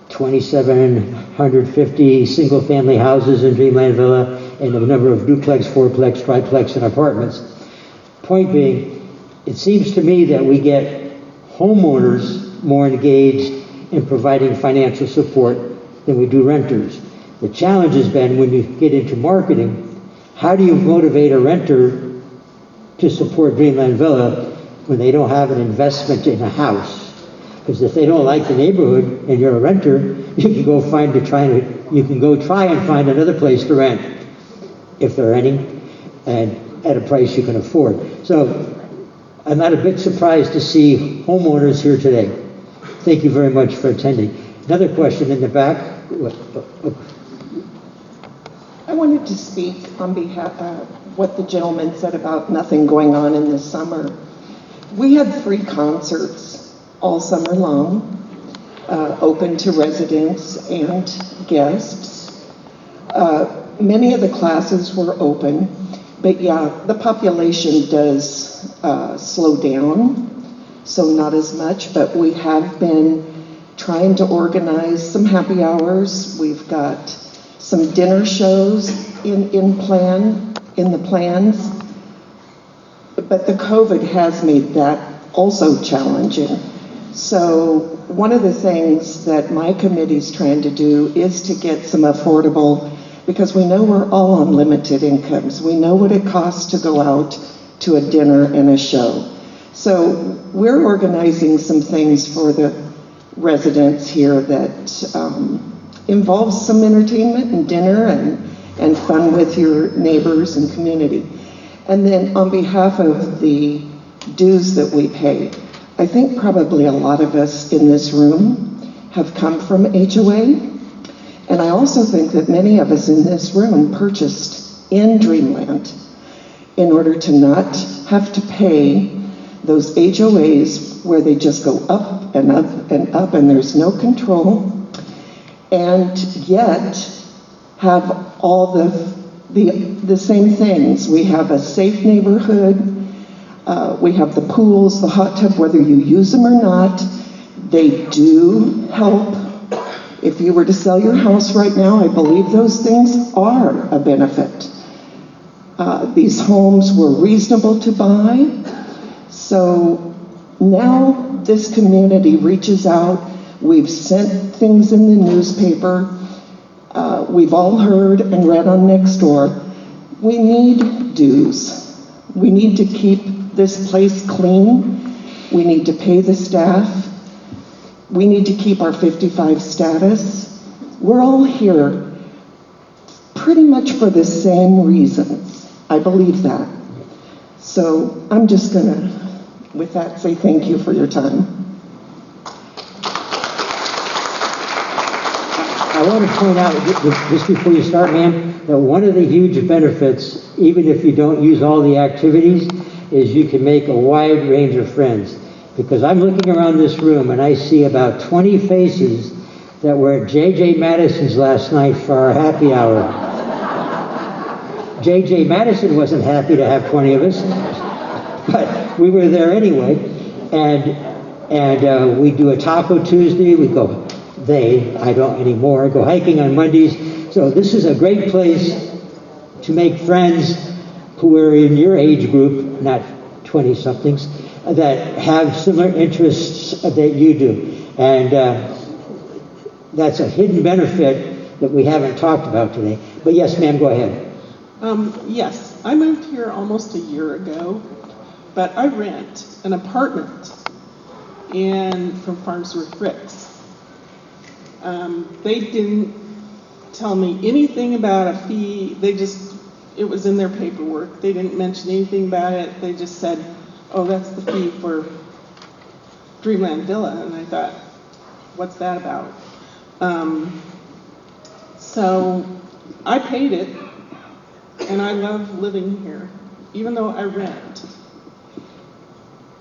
2,750 single-family houses in Dreamland Villa and a number of duplex, fourplex, triplex, and apartments. Point being, it seems to me that we get homeowners more engaged in providing financial support than we do renters. The challenge has been when you get into marketing, how do you motivate a renter to support Dreamland Villa when they don't have an investment in a house? Because if they don't like the neighborhood and you're a renter, you can go try and find another place to rent, if there are any, and at a price you can afford. So I'm not a bit surprised to see homeowners here today. Thank you very much for attending. Another question in the back.
I wanted to speak on behalf of what the gentleman said about nothing going on in the summer. We had 3 concerts all summer long, open to residents and guests. Many of the classes were open, but yeah, the population does slow down. so not as much, but we have been trying to organize some happy hours. We've got some dinner shows in the plans. But the COVID has made that also challenging. So one of the things that my committee's trying to do is to get some affordable, because we know we're all on limited incomes. We know what it costs to go out to a dinner and a show. So we're organizing some things for the residents here that involves some entertainment and dinner and fun with your neighbors and community. And then on behalf of the dues that we pay, I think probably a lot of us in this room have come from HOA. And I also think that many of us in this room purchased in Dreamland in order to not have to pay those HOAs where they just go up and up and up and there's no control, and yet have all the same things. We have a safe neighborhood, we have the pools, the hot tub, whether you use them or not. They do help. If you were to sell your house right now, I believe those things are a benefit. These homes were reasonable to buy. So now this community reaches out. We've sent things in the newspaper. We've all heard and read on Nextdoor. We need dues. We need to keep this place clean. We need to pay the staff. We need to keep our 55 status. We're all here pretty much for the same reasons. I believe that. So I'm just going to, with that, say thank you for your time.
I want to point out, just before you start, ma'am, that one of the huge benefits, even if you don't use all the activities, is you can make a wide range of friends. Because I'm looking around this room and I see about 20 faces that were at J.J. Madison's last night for our happy hour. J.J. Madison wasn't happy to have 20 of us, but we were there anyway. And we do a Taco Tuesday. We go, I don't anymore, go hiking on Mondays. So this is a great place to make friends who are in your age group, not 20-somethings, that have similar interests that you do. And that's a hidden benefit that we haven't talked about today. But yes, ma'am, go ahead.
Yes, I moved here almost a year ago, but I rent an apartment from Farnsworth Bricks. They didn't tell me anything about a fee. It was in their paperwork. They didn't mention anything about it. They just said, oh, that's the fee for Dreamland Villa. And I thought, what's that about? So I paid it, and I love living here, even though I rent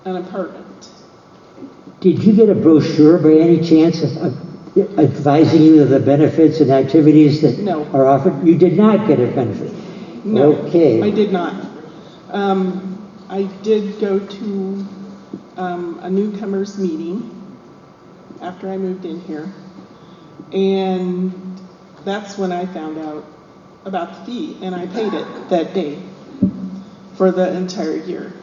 an apartment.
Did you get a brochure by any chance of advising you of the benefits and activities that are offered? You did not get a benefit?
No,
okay.
I did not. I did go to a newcomers meeting after I moved in here, and that's when I found out about the fee, and I paid it that day for the entire year.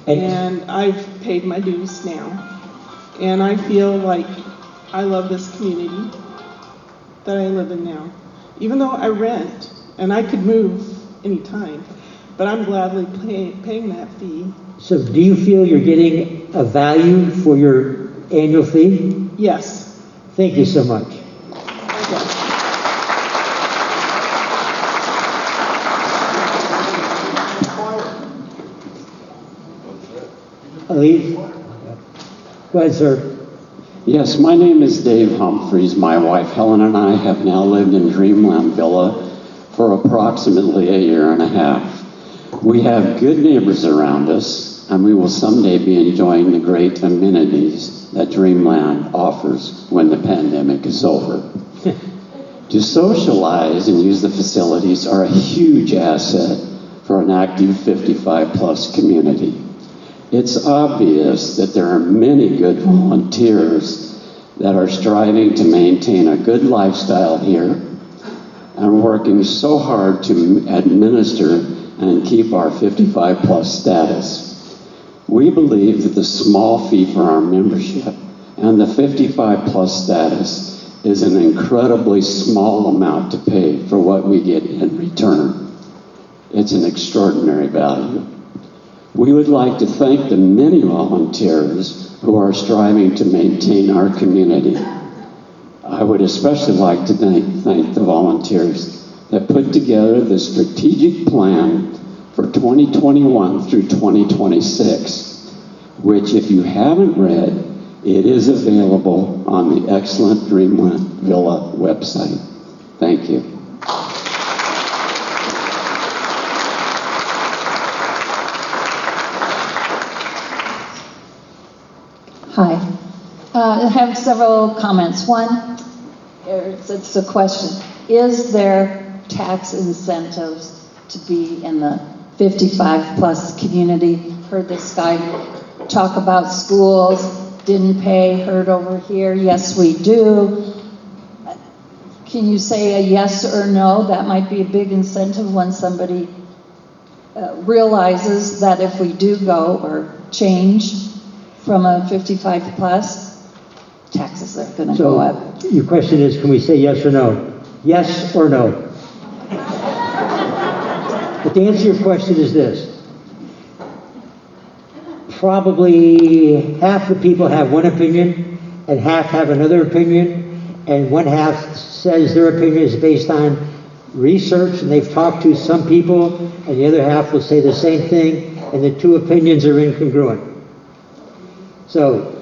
And I've paid my dues now, and I feel like I love this community that I live in now, even though I rent, and I could move anytime. But I'm gladly paying that fee.
So do you feel you're getting a value for your annual fee?
Yes.
Thank you so much. Elise? Go ahead, sir.
Yes, my name is Dave Humphreys. My wife Helen and I have now lived in Dreamland Villa for approximately a year and a half. We have good neighbors around us, and we will someday be enjoying the great amenities that Dreamland offers when the pandemic is over. To socialize and use the facilities are a huge asset for an active 55-plus community. It's obvious that there are many good volunteers that are striving to maintain a good lifestyle here and working so hard to administer and keep our 55 plus status. We believe that the small fee for our membership and the 55 plus status is an incredibly small amount to pay for what we get in return. It's an extraordinary value. We would like to thank the many volunteers who are striving to maintain our community. I would especially like to thank the volunteers that put together the strategic plan for 2021 through 2026, which, if you haven't read, it is available on the excellent Dreamland Villa website. Thank you.
Hi. I have several comments. One, it's a question. Is there tax incentives to be in the 55 plus community? Heard this guy talk about schools, didn't pay, heard over here, yes we do. Can you say a yes or no? That might be a big incentive when somebody realizes that if we do go or change from a 55 plus, taxes are going to go up.
Your question is, can we say yes or no? Yes or no? But the answer to your question is this. Probably half the people have one opinion and half have another opinion, and one half says their opinion is based on research and they've talked to some people, and the other half will say the same thing, and the two opinions are incongruent. So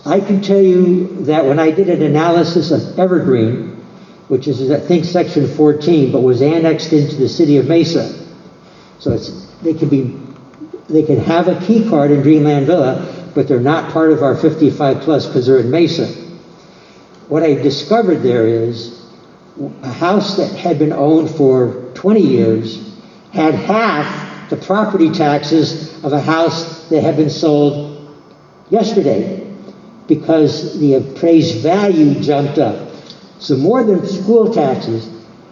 I can tell you that when I did an analysis of Evergreen, which is, I think, section 14, but was annexed into the city of Mesa, so they can have a key card in Dreamland Villa, but they're not part of our 55 plus because they're in Mesa. What I discovered there is a house that had been owned for 20 years had half the property taxes of a house that had been sold yesterday because the appraised value jumped up. So more than school taxes,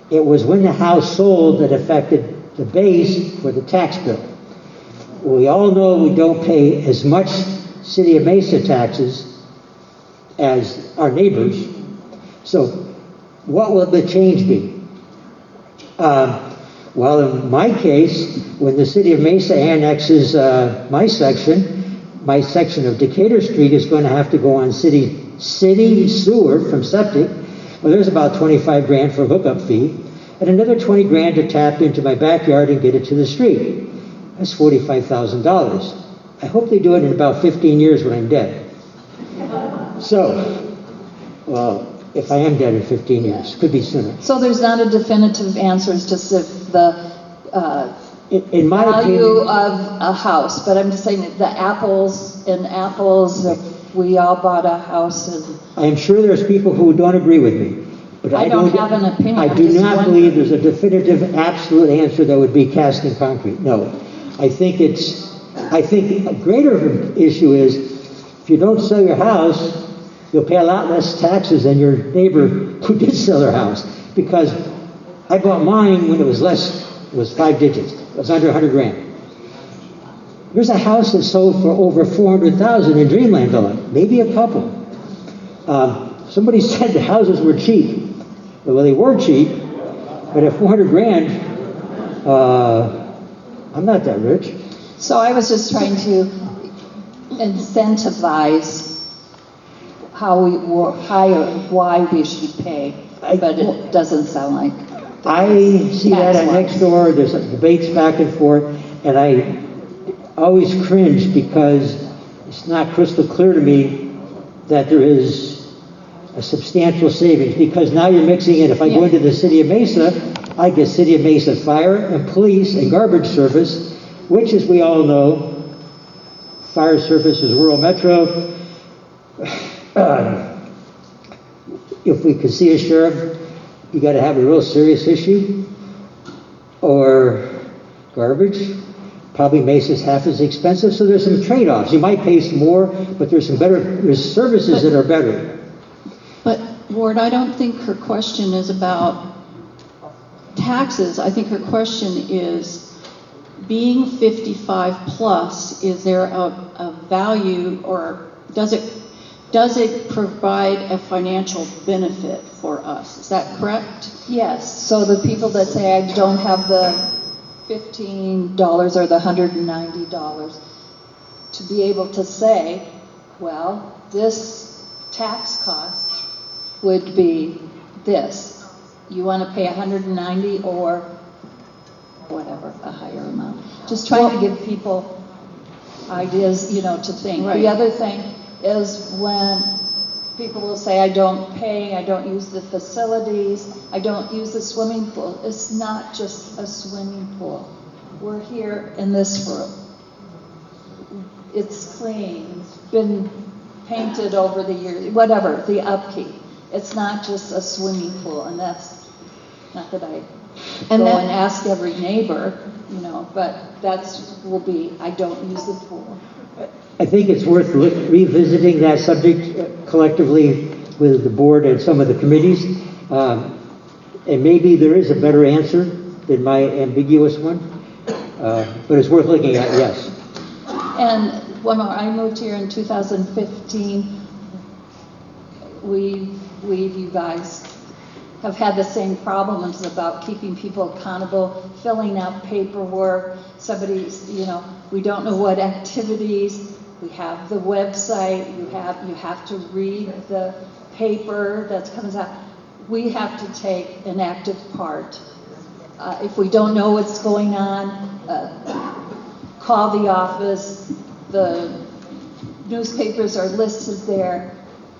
it was when the house sold that affected the base for the tax bill. We all know we don't pay as much City of Mesa taxes as our neighbors. So what will the change be? Well, in my case, when the City of Mesa annexes my section of Decatur Street is going to have to go on city sewer from septic. Well, there's about 25 grand for a hookup fee, and another 20 grand to tap into my backyard and get it to the street. That's $45,000. I hope they do it in about 15 years when I'm dead. So, well, if I am dead in 15 years, could be sooner.
So there's not a definitive answer as to if the
in my
value
opinion,
of a house, but I'm just saying that the apples, if we all bought a house and
I am sure there's people who don't agree with me. But
I don't have an opinion.
I do not believe there's a definitive, absolute answer that would be cast in concrete. No. I think a greater issue is if you don't sell your house, you'll pay a lot less taxes than your neighbor who did sell their house. Because I bought mine when it was less, it was 5 digits. It was under 100 grand. There's a house that sold for over 400,000 in Dreamland Villa, maybe a couple. Somebody said the houses were cheap. Well, they were cheap, but at 400 grand, I'm not that rich.
So I was just trying to incentivize why we should pay, but it doesn't sound like.
I see that at next door. There's debates back and forth, and I always cringe because it's not crystal clear to me that there is a substantial savings, because now you're mixing in. If I go into the City of Mesa, I get City of Mesa fire and police and garbage service, which, as we all know, fire service is rural metro. If we could see a sheriff, you got to have a real serious issue, or garbage. Probably Mesa's half as expensive, so there's some trade-offs. You might pay some more, but there's services that are better.
But Ward, I don't think her question is about taxes. I think her question is, being 55 plus, is there a value, or does it provide a financial benefit for us? Is that correct?
Yes, so the people that say I don't have the $15 or the $190, to be able to say, well, this tax cost would be this. You want to pay $190 or whatever, a higher amount. Just trying to give people ideas, to think.
Right.
The other thing is when people will say, I don't pay, I don't use the facilities, I don't use the swimming pool. It's not just a swimming pool. We're here in this room. It's clean, it's been painted over the years, whatever, the upkeep. It's not just a swimming pool, and that's not that I go and ask every neighbor, but will be, I don't use the pool.
I think it's worth revisiting that subject collectively with the board and some of the committees. And maybe there is a better answer than my ambiguous one, but it's worth looking at, yes.
And one more, I moved here in 2015. You guys have had the same problems about keeping people accountable, filling out paperwork. We don't know what activities. We have the website. You have to read the paper that comes out. We have to take an active part. If we don't know what's going on, call the office. The newspapers are listed there.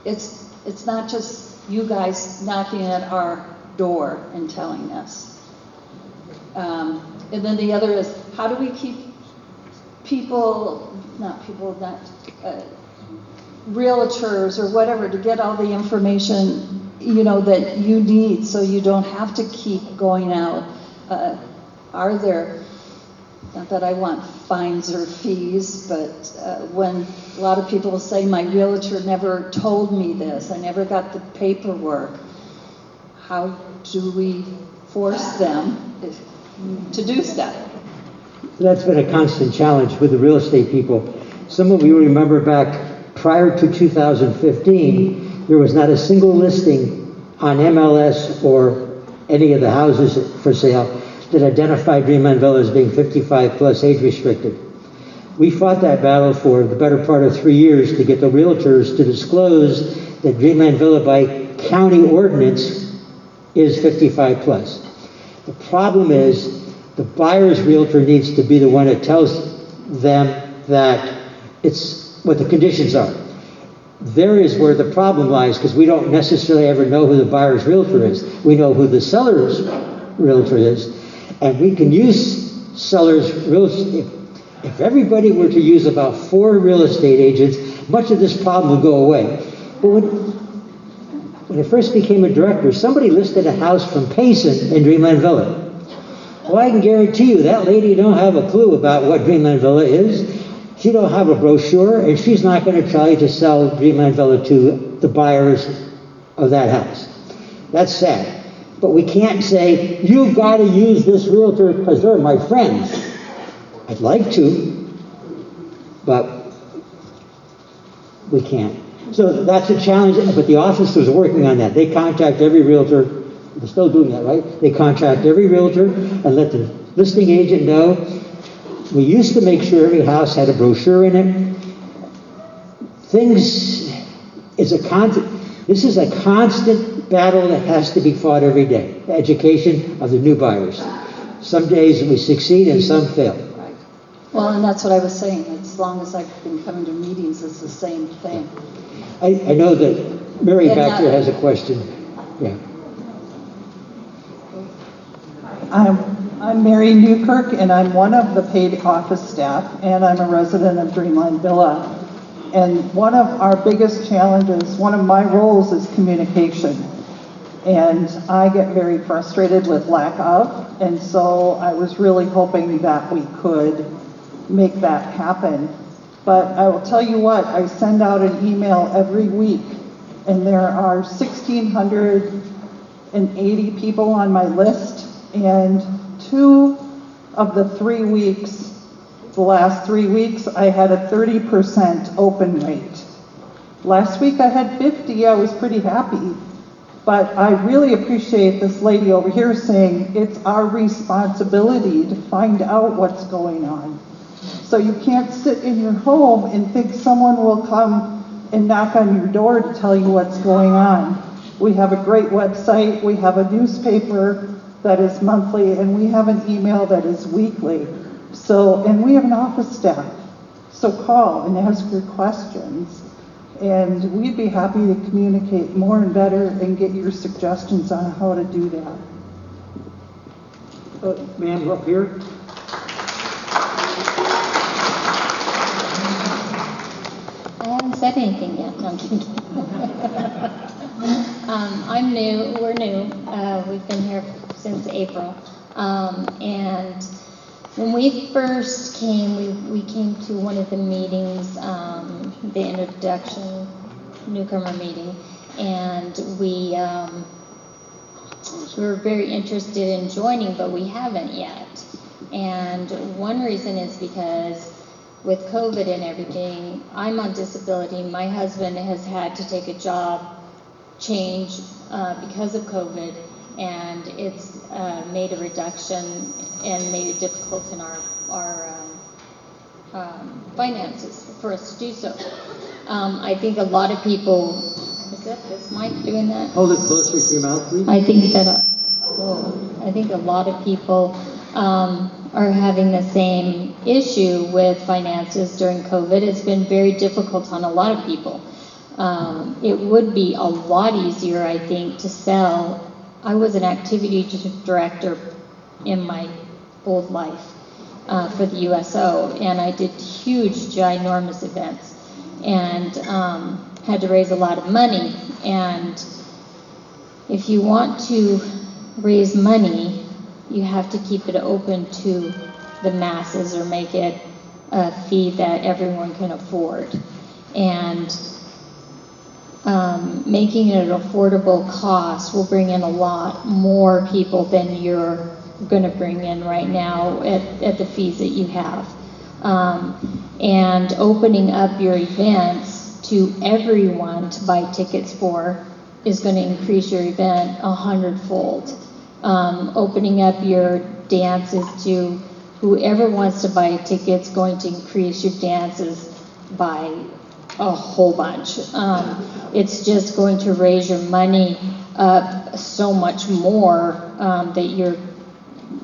It's not just you guys knocking at our door and telling us. And then the other is, how do we keep realtors or whatever, to get all the information, that you need, so you don't have to keep going out. Are there, not that I want fines or fees, but when a lot of people say, my realtor never told me this, I never got the paperwork, how do we force them to do stuff?
That's been a constant challenge with the real estate people. Some of you remember back prior to 2015, there was not a single listing on MLS or any of the houses for sale that identified Dreamland Villa as being 55 plus age restricted. We fought that battle for the better part of 3 years to get the realtors to disclose that Dreamland Villa by county ordinance is 55 plus. The problem is the buyer's realtor needs to be the one that tells them that it's what the conditions are. There is where the problem lies, because we don't necessarily ever know who the buyer's realtor is. We know who the seller's realtor is, and we can use seller's realtor. If everybody were to use about 4 real estate agents, much of this problem would go away. But when I first became a director, somebody listed a house from Payson in Dreamland Villa. Well, I can guarantee you that lady don't have a clue about what Dreamland Villa is. She don't have a brochure, and she's not going to try to sell Dreamland Villa to the buyers of that house. That's sad. But we can't say, you've got to use this realtor because they're my friends. I'd like to, but we can't. So that's a challenge, but the office was working on that. They contact every realtor. They're still doing that, right? They contact every realtor and let the listing agent know. We used to make sure every house had a brochure in it. This is a constant battle that has to be fought every day. The education of the new buyers. Some days we succeed and some fail.
Right. Well, and that's what I was saying. As long as I've been coming to meetings, it's the same thing.
I know that Mary back there has a question. Yeah.
I'm Mary Newkirk, and I'm one of the paid office staff, and I'm a resident of Dreamland Villa. And one of our biggest challenges, one of my roles is communication. And I get very frustrated with lack of, and so I was really hoping that we could make that happen. But I will tell you what, I send out an email every week, and there are 1,680 people on my list, and 2 of the 3 weeks, the last 3 weeks, I had a 30% open rate. Last week I had 50, I was pretty happy. But I really appreciate this lady over here saying it's our responsibility to find out what's going on. So you can't sit in your home and think someone will come and knock on your door to tell you what's going on. We have a great website, we have a newspaper that is monthly, and we have an email that is weekly. So, and we have an office staff. So call and ask your questions. And we'd be happy to communicate more and better and get your suggestions on how to do that.
Ma'am, up here.
I haven't said anything yet. No, I'm kidding. I'm new. We're new. We've been here since April. And when we first came, we came to one of the meetings, the introduction newcomer meeting, and we were very interested in joining, but we haven't yet. And one reason is because with COVID and everything, I'm on disability. My husband has had to take a job change because of COVID, and it's made a reduction and made it difficult in our finances for us to do so. I think a lot of people, is that this mic doing that?
Hold it closer to your mouth, please.
I think that I think a lot of people are having the same issue with finances during COVID. It's been very difficult on a lot of people. It would be a lot easier, I think, to sell. I was an activity director in my old life for the USO, and I did huge, ginormous events, and had to raise a lot of money. And if you want to raise money, you have to keep it open to the masses or make it a fee that everyone can afford. And making it an affordable cost will bring in a lot more people than you're going to bring in right now at the fees that you have. And opening up your events to everyone to buy tickets for is going to increase your event 100-fold. Opening up your dances to whoever wants to buy a ticket is going to increase your dances by a whole bunch. It's just going to raise your money up so much more that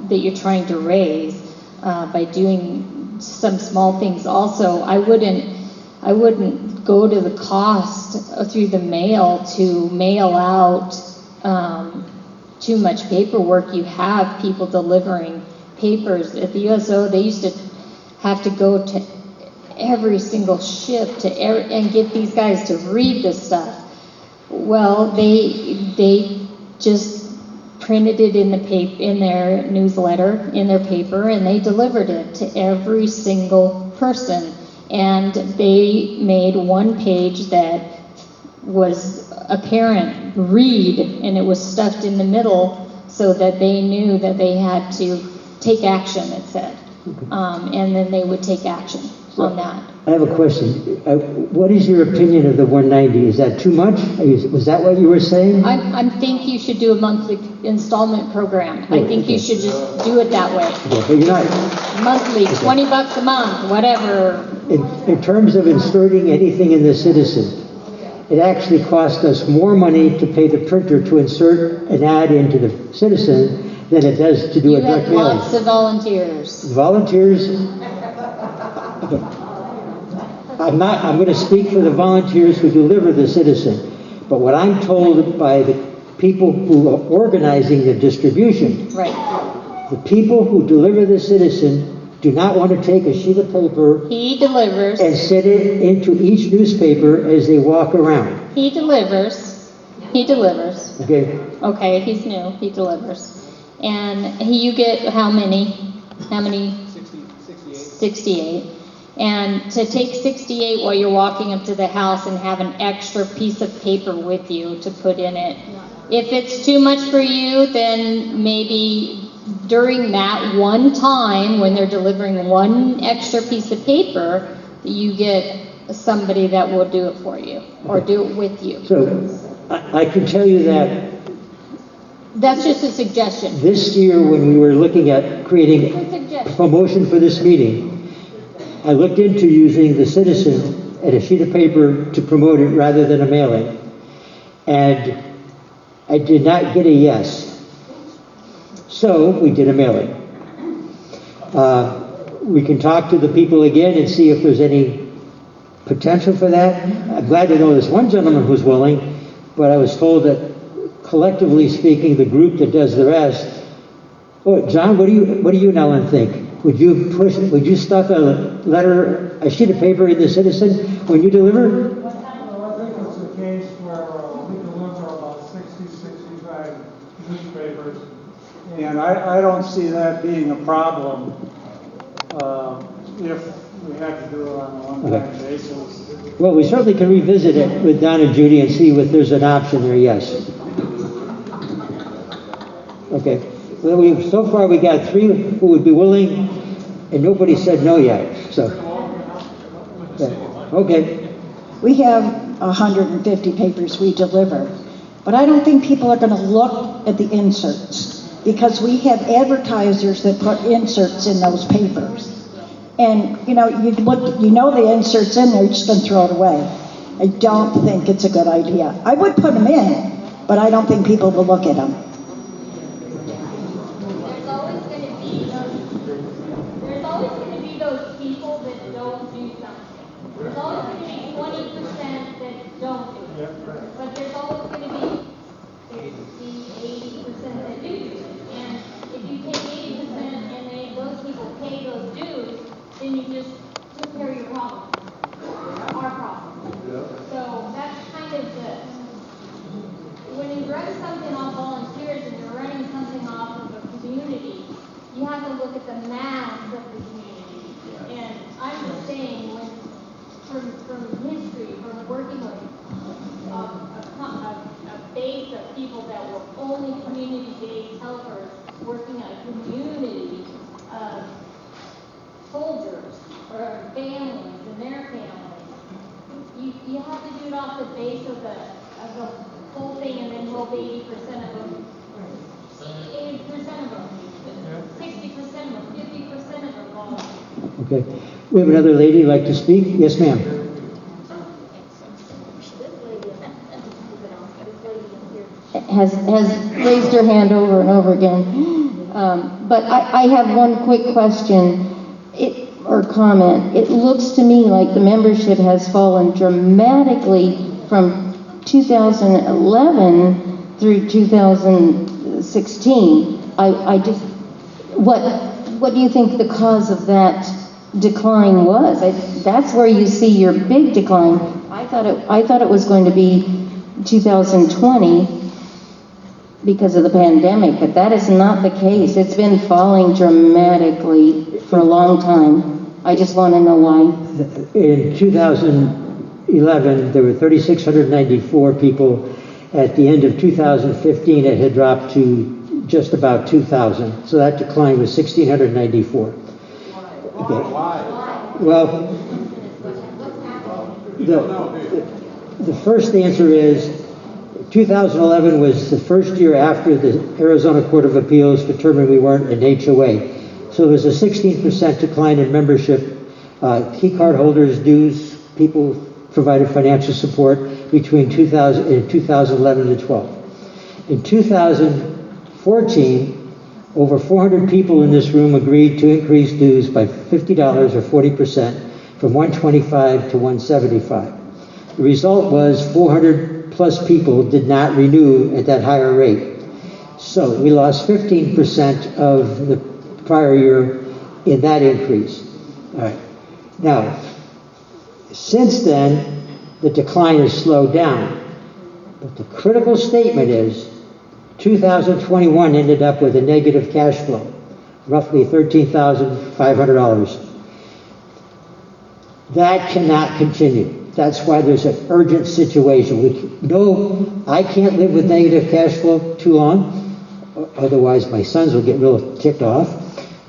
you're trying to raise by doing some small things. Also, I wouldn't go to the cost through the mail to mail out too much paperwork. You have people delivering papers at the USO. They used to have to go to every single ship and get these guys to read this stuff. Well, they just printed it in their newsletter, in their paper, and they delivered it to every single person. And they made one page that was a parent read, and it was stuffed in the middle so that they knew that they had to take action, it said. And then they would take action on that.
I have a question. What is your opinion of the 190? Is that too much? Was that what you were saying?
I think you should do a monthly installment program. I think you should just do it that way.
Okay, you're not.
Monthly, $20 a month, whatever.
In terms of inserting anything in the Citizen, it actually costs us more money to pay the printer to insert an ad into the Citizen than it does to do a direct
You have
mailing.
lots of volunteers.
Volunteers. Okay. I'm going to speak for the volunteers who deliver the Citizen, but what I'm told by the people who are organizing the distribution,
right?
The people who deliver the Citizen do not want to take a sheet of paper
He delivers.
and set it into each newspaper as they walk around.
He delivers. He delivers.
Okay.
Okay, he's new. He delivers. And you get how many? 68. 68. And to take 68 while you're walking up to the house and have an extra piece of paper with you to put in it. If it's too much for you, then maybe during that one time when they're delivering one extra piece of paper, you get somebody that will do it for you or do it with you.
So I can tell you that
That's just a suggestion.
this year when we were looking at creating
It's a suggestion.
promotion for this meeting, I looked into using the citizen and a sheet of paper to promote it rather than a mailing. And I did not get a yes. So we did a mailing. We can talk to the people again and see if there's any potential for that. I'm glad to know there's one gentleman who's willing, but I was told that collectively speaking, the group that does the rest. Oh, John, what do you and Ellen think? Would you stuff a sheet of paper in the citizen when you deliver?
Well, I think it's a case where we deliver about 60, 65 newspapers, and I don't see that being a problem if we had to do it on a one-time basis.
Well, we certainly can revisit it with Don and Judy and see if there's an option there, yes. Okay. Well, so far we got 3 who would be willing, and nobody said no yet. So, okay.
We have 150 papers we deliver, but I don't think people are going to look at the inserts because we have advertisers that put inserts in those papers. And, you know the insert's in there, you're just going to throw it away. I don't think it's a good idea. I would put them in, but I don't think people will look at them.
There's always going to be those people that don't do something. There's always going to be 20% that don't do it. But there's always going to be 60, 80% that do it. And if you take 80% and those people pay those dues, then you just took care of your problem, our problem. So that's kind of when you run something off volunteers and you're running something off of a community, you have to look at the mass of the community. And I'm just saying, from history, from working with a base of people that were only community-based helpers working at a community of soldiers or families and their families, you have to do it off the base of the whole thing and then hope 80% of them, 80% of them, 60% of them, 50% of them volunteer.
Okay. We have another lady who'd like to speak. Yes, ma'am.
Has raised her hand over and over again. But I have one quick question or comment. It looks to me like the membership has fallen dramatically from 2011 through 2016. What do you think the cause of that decline was? That's where you see your big decline. I thought it was going to be 2020 because of the pandemic, but that is not the case. It's been falling dramatically for a long time. I just want to know why.
In 2011, there were 3,694 people. At the end of 2015, it had dropped to just about 2,000. So that decline was 1,694. Okay. Well, the first answer is 2011 was the first year after the Arizona Court of Appeals determined we weren't an HOA. So there was a 16% decline in membership. Key card holders, dues, people provided financial support between 2011 and 12. In 2014, over 400 people in this room agreed to increase dues by $50 or 40% from $125 to $175. The result was 400 plus people did not renew at that higher rate. So we lost 15% of the prior year in that increase. All right. Now, since then, the decline has slowed down. But the critical statement is 2021 ended up with a negative cash flow, roughly $13,500. That cannot continue. That's why there's an urgent situation. I can't live with negative cash flow too long, otherwise my sons will get real ticked off.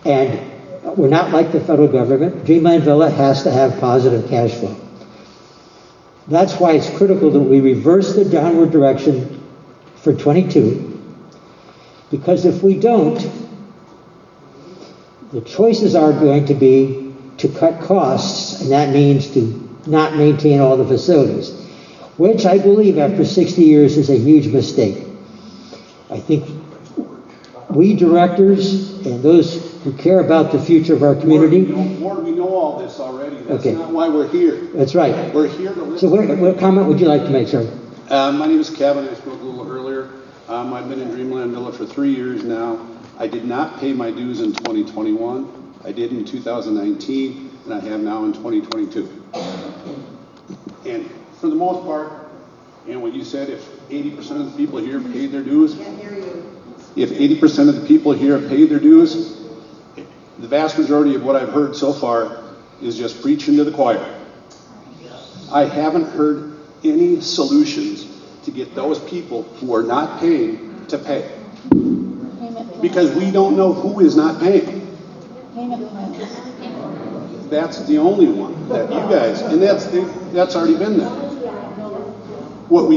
And we're not like the federal government. Dreamland Villa has to have positive cash flow. That's why it's critical that we reverse the downward direction for 22, because if we don't, the choices are going to be to cut costs, and that means to not maintain all the facilities, which I believe after 60 years is a huge mistake. I think we directors and those who care about the future of our community.
Ward, we know all this already. That's
Okay.
not why we're here.
That's right.
We're here to listen.
So what comment would you like to make, sir?
My name is Kevin. I spoke a little earlier. I've been in Dreamland Villa for 3 years now. I did not pay my dues in 2021. I did in 2019, and I have now in 2022. And for the most part, and what you said, if 80% of the people here paid their dues, if 80% of the people here paid their dues, the vast majority of what I've heard so far is just preaching to the choir. I haven't heard any solutions to get those people who are not paying to pay. Because we don't know who is not paying. That's the only one that you guys, and that's already been there. What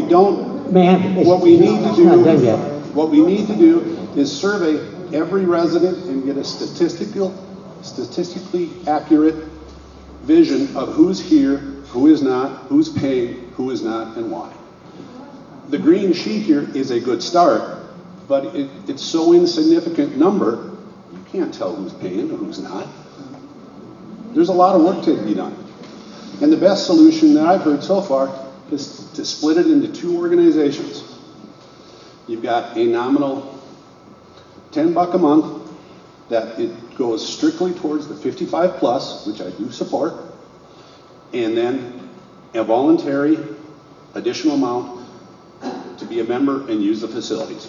we need to do is survey every resident and get a statistically accurate vision of who's here, who is not, who's paying, who is not, and why. The green sheet here is a good start, but it's so insignificant number, you can't tell who's paying and who's not. There's a lot of work to be done. And the best solution that I've heard so far is to split it into 2 organizations. You've got a nominal $10 a month that it goes strictly towards the 55 plus, which I do support, and then a voluntary additional amount to be a member and use the facilities.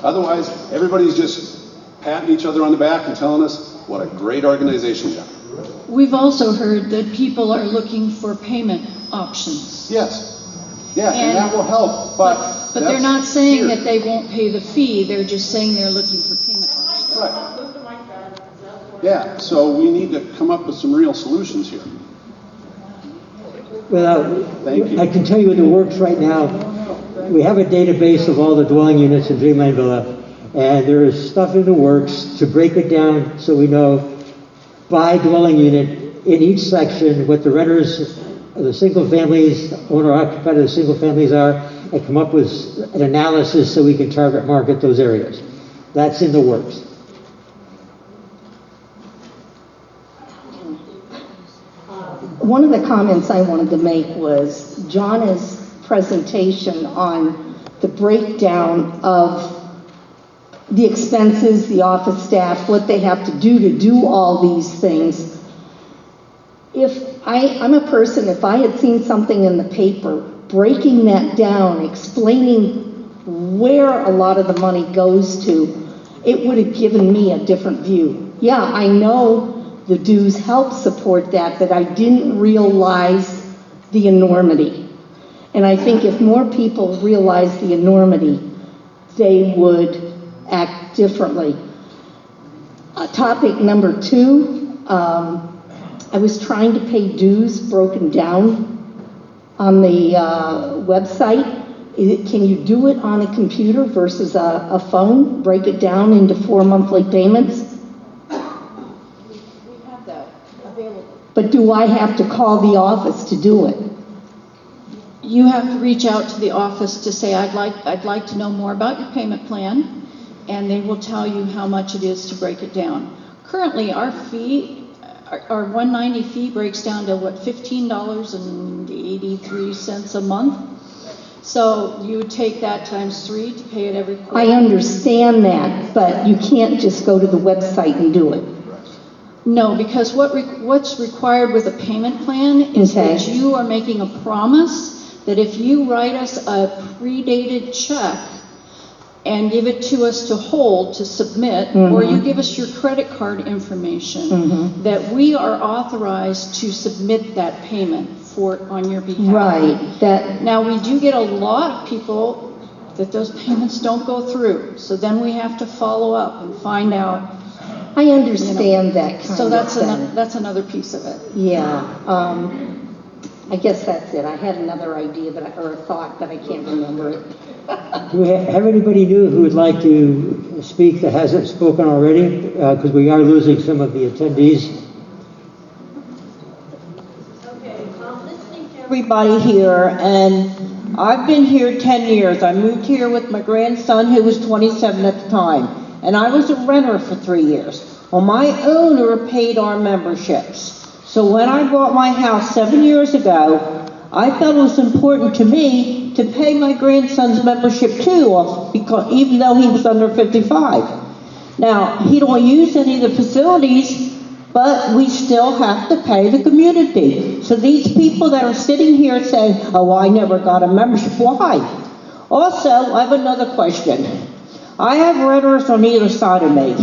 Otherwise, everybody's just patting each other on the back and telling us what a great organization we are.
We've also heard that people are looking for payment options.
Yes. Yeah, and that will help, but
they're not saying that they won't pay the fee, they're just saying they're looking for payment options.
Right. Yeah, so we need to come up with some real solutions here.
Well,
Thank you.
I can tell you in the works right now, we have a database of all the dwelling units in Dreamland Villa, and there is stuff in the works to break it down so we know by dwelling unit in each section what the renters, the single families, owner occupied of the single families are, and come up with an analysis so we can target market those areas. That's in the works.
One of the comments I wanted to make was John's presentation on the breakdown of the expenses, the office staff, what they have to do all these things. I'm a person, if I had seen something in the paper, breaking that down, explaining where a lot of the money goes to, it would have given me a different view. Yeah, I know the dues help support that, but I didn't realize the enormity. And I think if more people realize the enormity, they would act differently. Topic number 2, I was trying to pay dues broken down on the website. Can you do it on a computer versus a phone? Break it down into 4 monthly payments?
We have that available.
But do I have to call the office to do it?
You have to reach out to the office to say, I'd like to know more about your payment plan, and they will tell you how much it is to break it down. Currently, our fee, our 190 fee breaks down to what, $15.83 a month? So you would take that times 3 to pay it every quarter.
I understand that, but you can't just go to the website and do it.
No, because what's required with a payment plan is that you are making a promise that if you write us a predated check and give it to us to hold, to submit, or you give us your credit card information, that we are authorized to submit that payment on your behalf.
Right, that,
Now, we do get a lot of people that those payments don't go through, so then we have to follow up and find out.
I understand that kind
So
of
that's
thing.
that's another piece of it.
Yeah, I guess that's it. I had another idea, or a thought, but I can't remember it.
Do we have anybody new who would like to speak that hasn't spoken already? Because we are losing some of the attendees.
Everybody here, and I've been here 10 years. I moved here with my grandson, who was 27 at the time, and I was a renter for 3 years. Well, my owner paid our memberships. So when I bought my house 7 years ago, I felt it was important to me to pay my grandson's membership too, because even though he was under 55. Now, he don't use any of the facilities, but we still have to pay the community. So these people that are sitting here saying, oh, I never got a membership, why? Also, I have another question. I have renters on either side of me.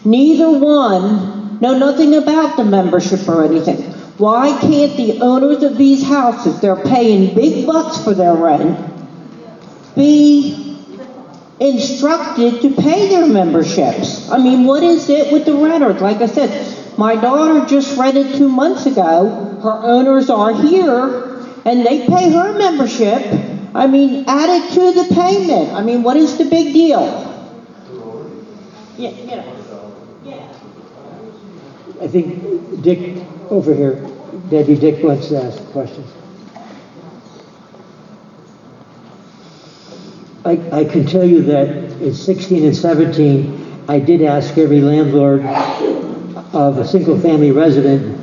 Neither one know nothing about the membership or anything. Why can't the owners of these houses, they're paying big bucks for their rent, be instructed to pay their memberships? I mean, what is it with the renters? Like I said, my daughter just rented 2 months ago. Her owners are here, and they pay her membership. I mean, add it to the payment. I mean, what is the big deal? Yeah.
I think Dick over here, Debbie Dick wants to ask a question. I can tell you that in 16 and 17, I did ask every landlord of a single-family resident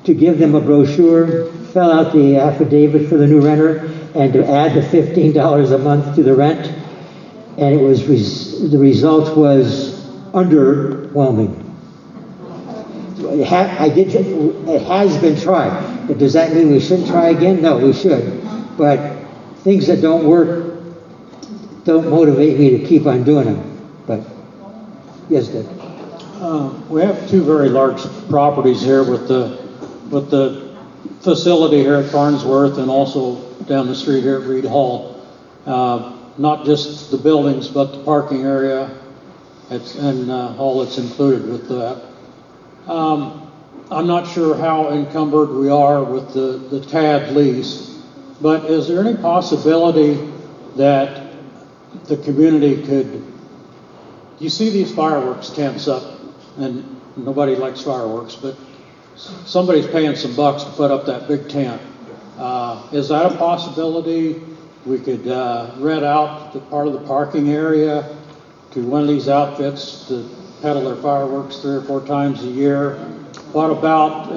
to give them a brochure, fill out the affidavit for the new renter, and to add the $15 a month to the rent. And it was the result was underwhelming. It has been tried. But does that mean we shouldn't try again? No, we should. But things that don't work don't motivate me to keep on doing them. But yes, Dick.
We have two very large properties here with the facility here at Farnsworth and also down the street here at Reed Hall. Not just the buildings, but the parking area and all that's included with that. I'm not sure how encumbered we are with the TAD lease, but is there any possibility that the community could, you see these fireworks tents up, and nobody likes fireworks, but somebody's paying some bucks to put up that big tent. Is that a possibility? We could rent out the part of the parking area to one of these outfits to peddle their fireworks 3 or 4 times a year. What about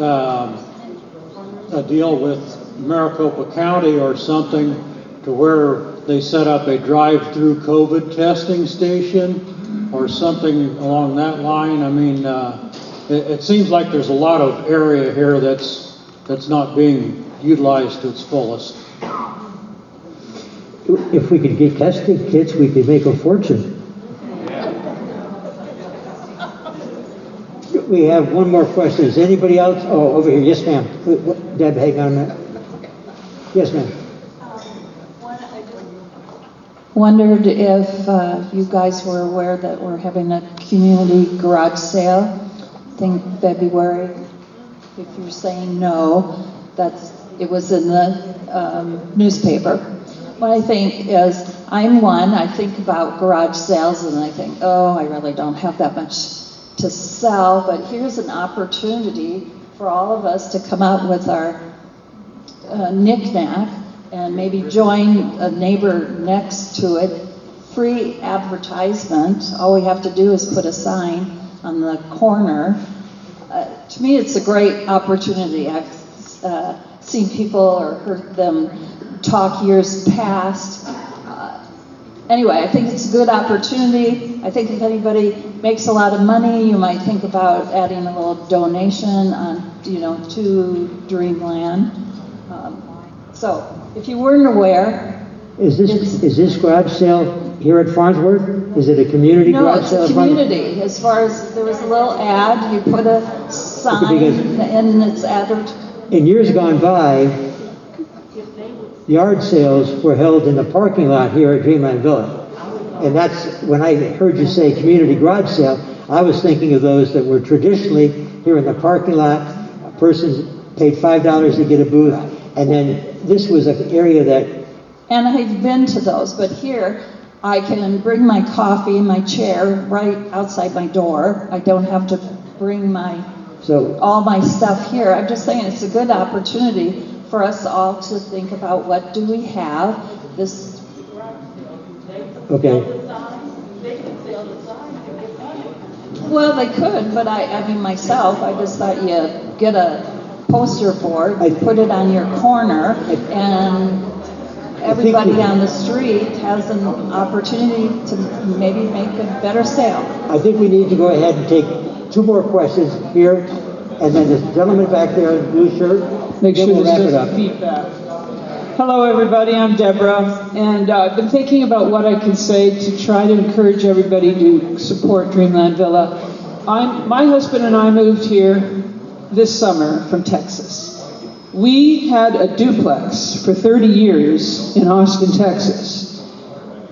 a deal with Maricopa County or something to where they set up a drive-through COVID testing station or something along that line? I mean, it seems like there's a lot of area here that's not being utilized to its fullest.
If we could get testing kits, we could make a fortune. We have one more question. Is anybody else? Oh, over here. Yes, ma'am. Deb, hang on a minute. Yes, ma'am.
Wondered if you guys were aware that we're having a community garage sale, I think February. If you're saying no, it was in the newspaper. What I think is, I think about garage sales and I think, oh, I really don't have that much to sell, but here's an opportunity for all of us to come out with our knick-knack and maybe join a neighbor next to it. Free advertisement. All we have to do is put a sign on the corner. To me, it's a great opportunity. I've seen people or heard them talk years past. Anyway, I think it's a good opportunity. I think if anybody makes a lot of money, you might think about adding a little donation on, to Dreamland. So, if you weren't aware,
is this garage sale here at Farnsworth? Is it a community
No,
garage
it's
sale?
a community, as far as, there was a little ad, you put a sign, and it's advertised.
In years gone by, yard sales were held in the parking lot here at Dreamland Villa. And that's, when I heard you say community garage sale, I was thinking of those that were traditionally here in the parking lot. A person paid $5 to get a booth, and then this was an area that...
And I've been to those, but here, I can bring my coffee, my chair, right outside my door. I don't have to bring all my stuff here. I'm just saying it's a good opportunity for us all to think about what do we have. This.
Okay.
Well, they could, but I mean myself, I just thought you get a poster board, put it on your corner, and everybody down the street has an opportunity to maybe make a better sale.
I think we need to go ahead and take 2 more questions here, and then this gentleman back there in the blue shirt.
Make sure
we'll wrap it up.
feedback. Hello, everybody. I'm Deborah, and I've been thinking about what I can say to try to encourage everybody to support Dreamland Villa. My husband and I moved here this summer from Texas. We had a duplex for 30 years in Austin, Texas.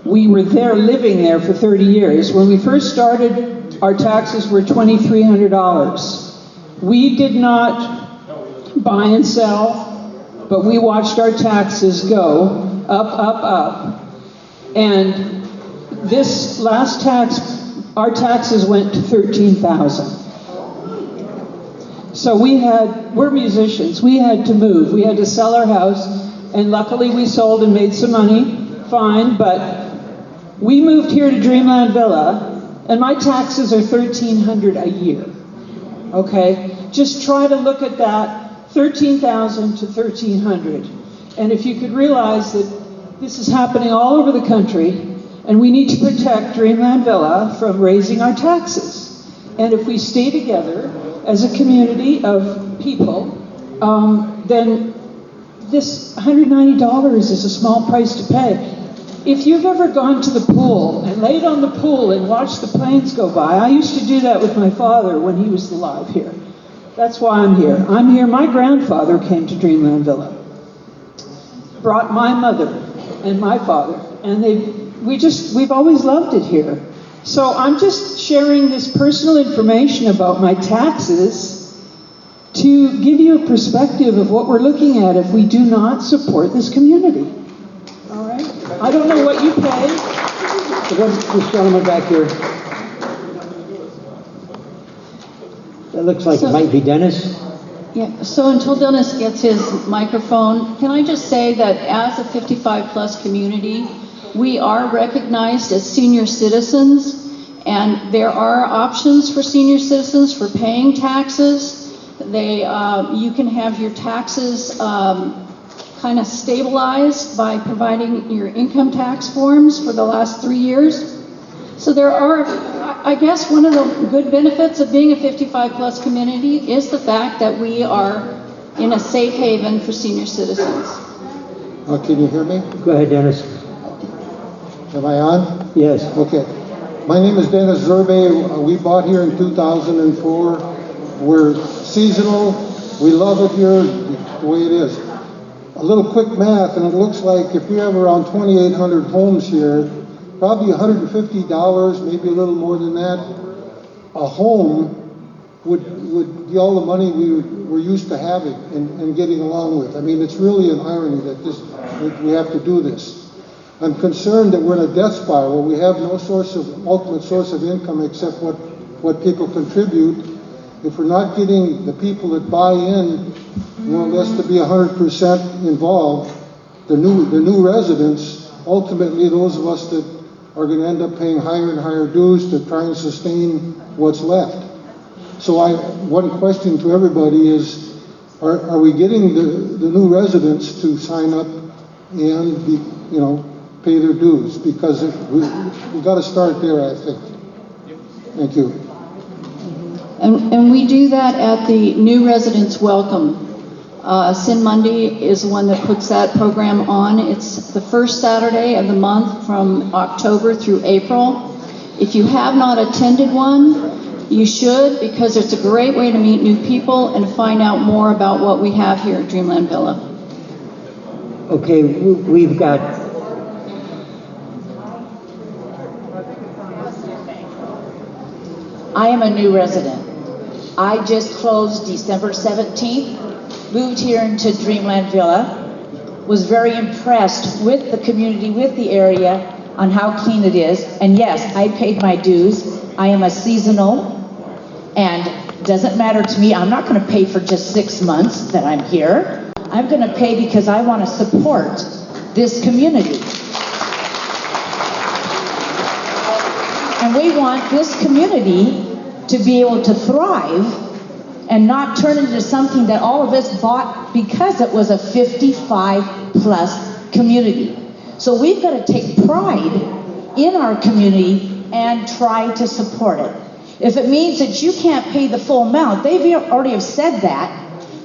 We were living there for 30 years. When we first started, our taxes were $2,300. We did not buy and sell, but we watched our taxes go up, up, up. And this last tax, our taxes went to $13,000. So we're musicians. We had to move. We had to sell our house, and luckily we sold and made some money, fine, but we moved here to Dreamland Villa, and my taxes are $1,300 a year, okay? Just try to look at that, $13,000 to $1,300. And if you could realize that this is happening all over the country, and we need to protect Dreamland Villa from raising our taxes. And if we stay together as a community of people, then this $190 is a small price to pay. If you've ever gone to the pool and laid on the pool and watched the planes go by, I used to do that with my father when he was alive here. That's why I'm here. I'm here. My grandfather came to Dreamland Villa, brought my mother and my father, and we've always loved it here. So I'm just sharing this personal information about my taxes to give you a perspective of what we're looking at if we do not support this community. All right? I don't know what you pay.
This gentleman back here. That looks like it might be Dennis.
Yeah, so until Dennis gets his microphone, can I just say that as a 55-plus community, we are recognized as senior citizens, and there are options for senior citizens for paying taxes. You can have your taxes kind of stabilized by providing your income tax forms for the last 3 years. So there are, I guess one of the good benefits of being a 55-plus community is the fact that we are in a safe haven for senior citizens.
Can you hear me?
Go ahead, Dennis.
Am I on?
Yes.
Okay. My name is Dennis Zerbe. We bought here in 2004. We're seasonal. We love it here the way it is. A little quick math, and it looks like if we have around 2,800 homes here, probably $150, maybe a little more than that, a home would be all the money we're used to having and getting along with. I mean, it's really an irony that we have to do this. I'm concerned that we're in a death spiral where we have no ultimate source of income except what people contribute. If we're not getting the people that buy in more or less to be 100% involved, the new residents, ultimately those of us that are going to end up paying higher and higher dues to try and sustain what's left. So one question to everybody is, are we getting the new residents to sign up and pay their dues? Because we've got to start there, I think. Thank you.
And we do that at the new residents welcome. Sin Monday is the one that puts that program on. It's the first Saturday of the month from October through April. If you have not attended one, you should, because it's a great way to meet new people and find out more about what we have here at Dreamland Villa.
Okay, we've got,
I am a new resident. I just closed December 17th, moved here into Dreamland Villa, was very impressed with the community, with the area, on how clean it is. And yes, I paid my dues. I am a seasonal, and doesn't matter to me. I'm not going to pay for just 6 months that I'm here. I'm going to pay because I want to support this community. And we want this community to be able to thrive and not turn into something that all of us bought because it was a 55 plus community. So we've got to take pride in our community and try to support it. If it means that you can't pay the full amount, they've already have said that.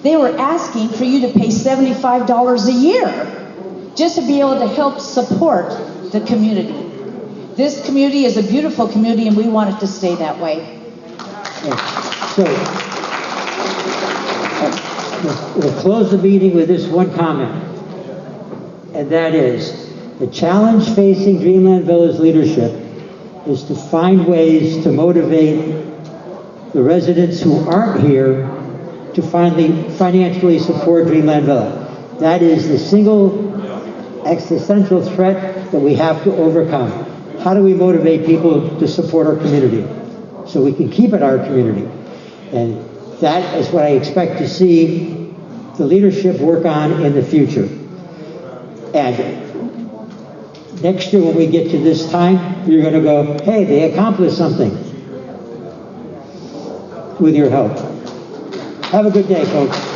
They were asking for you to pay $75 a year just to be able to help support the community. This community is a beautiful community and we want it to stay that way.
so, we'll close the meeting with this one comment. And that is, the challenge facing Dreamland Villa's leadership is to find ways to motivate the residents who aren't here to financially support Dreamland Villa. That is the single existential threat that we have to overcome. How do we motivate people to support our community so we can keep it our community? And that is what I expect to see the leadership work on in the future. And next year when we get to this time, you're going to go, hey, they accomplished something with your help. Have a good day, folks.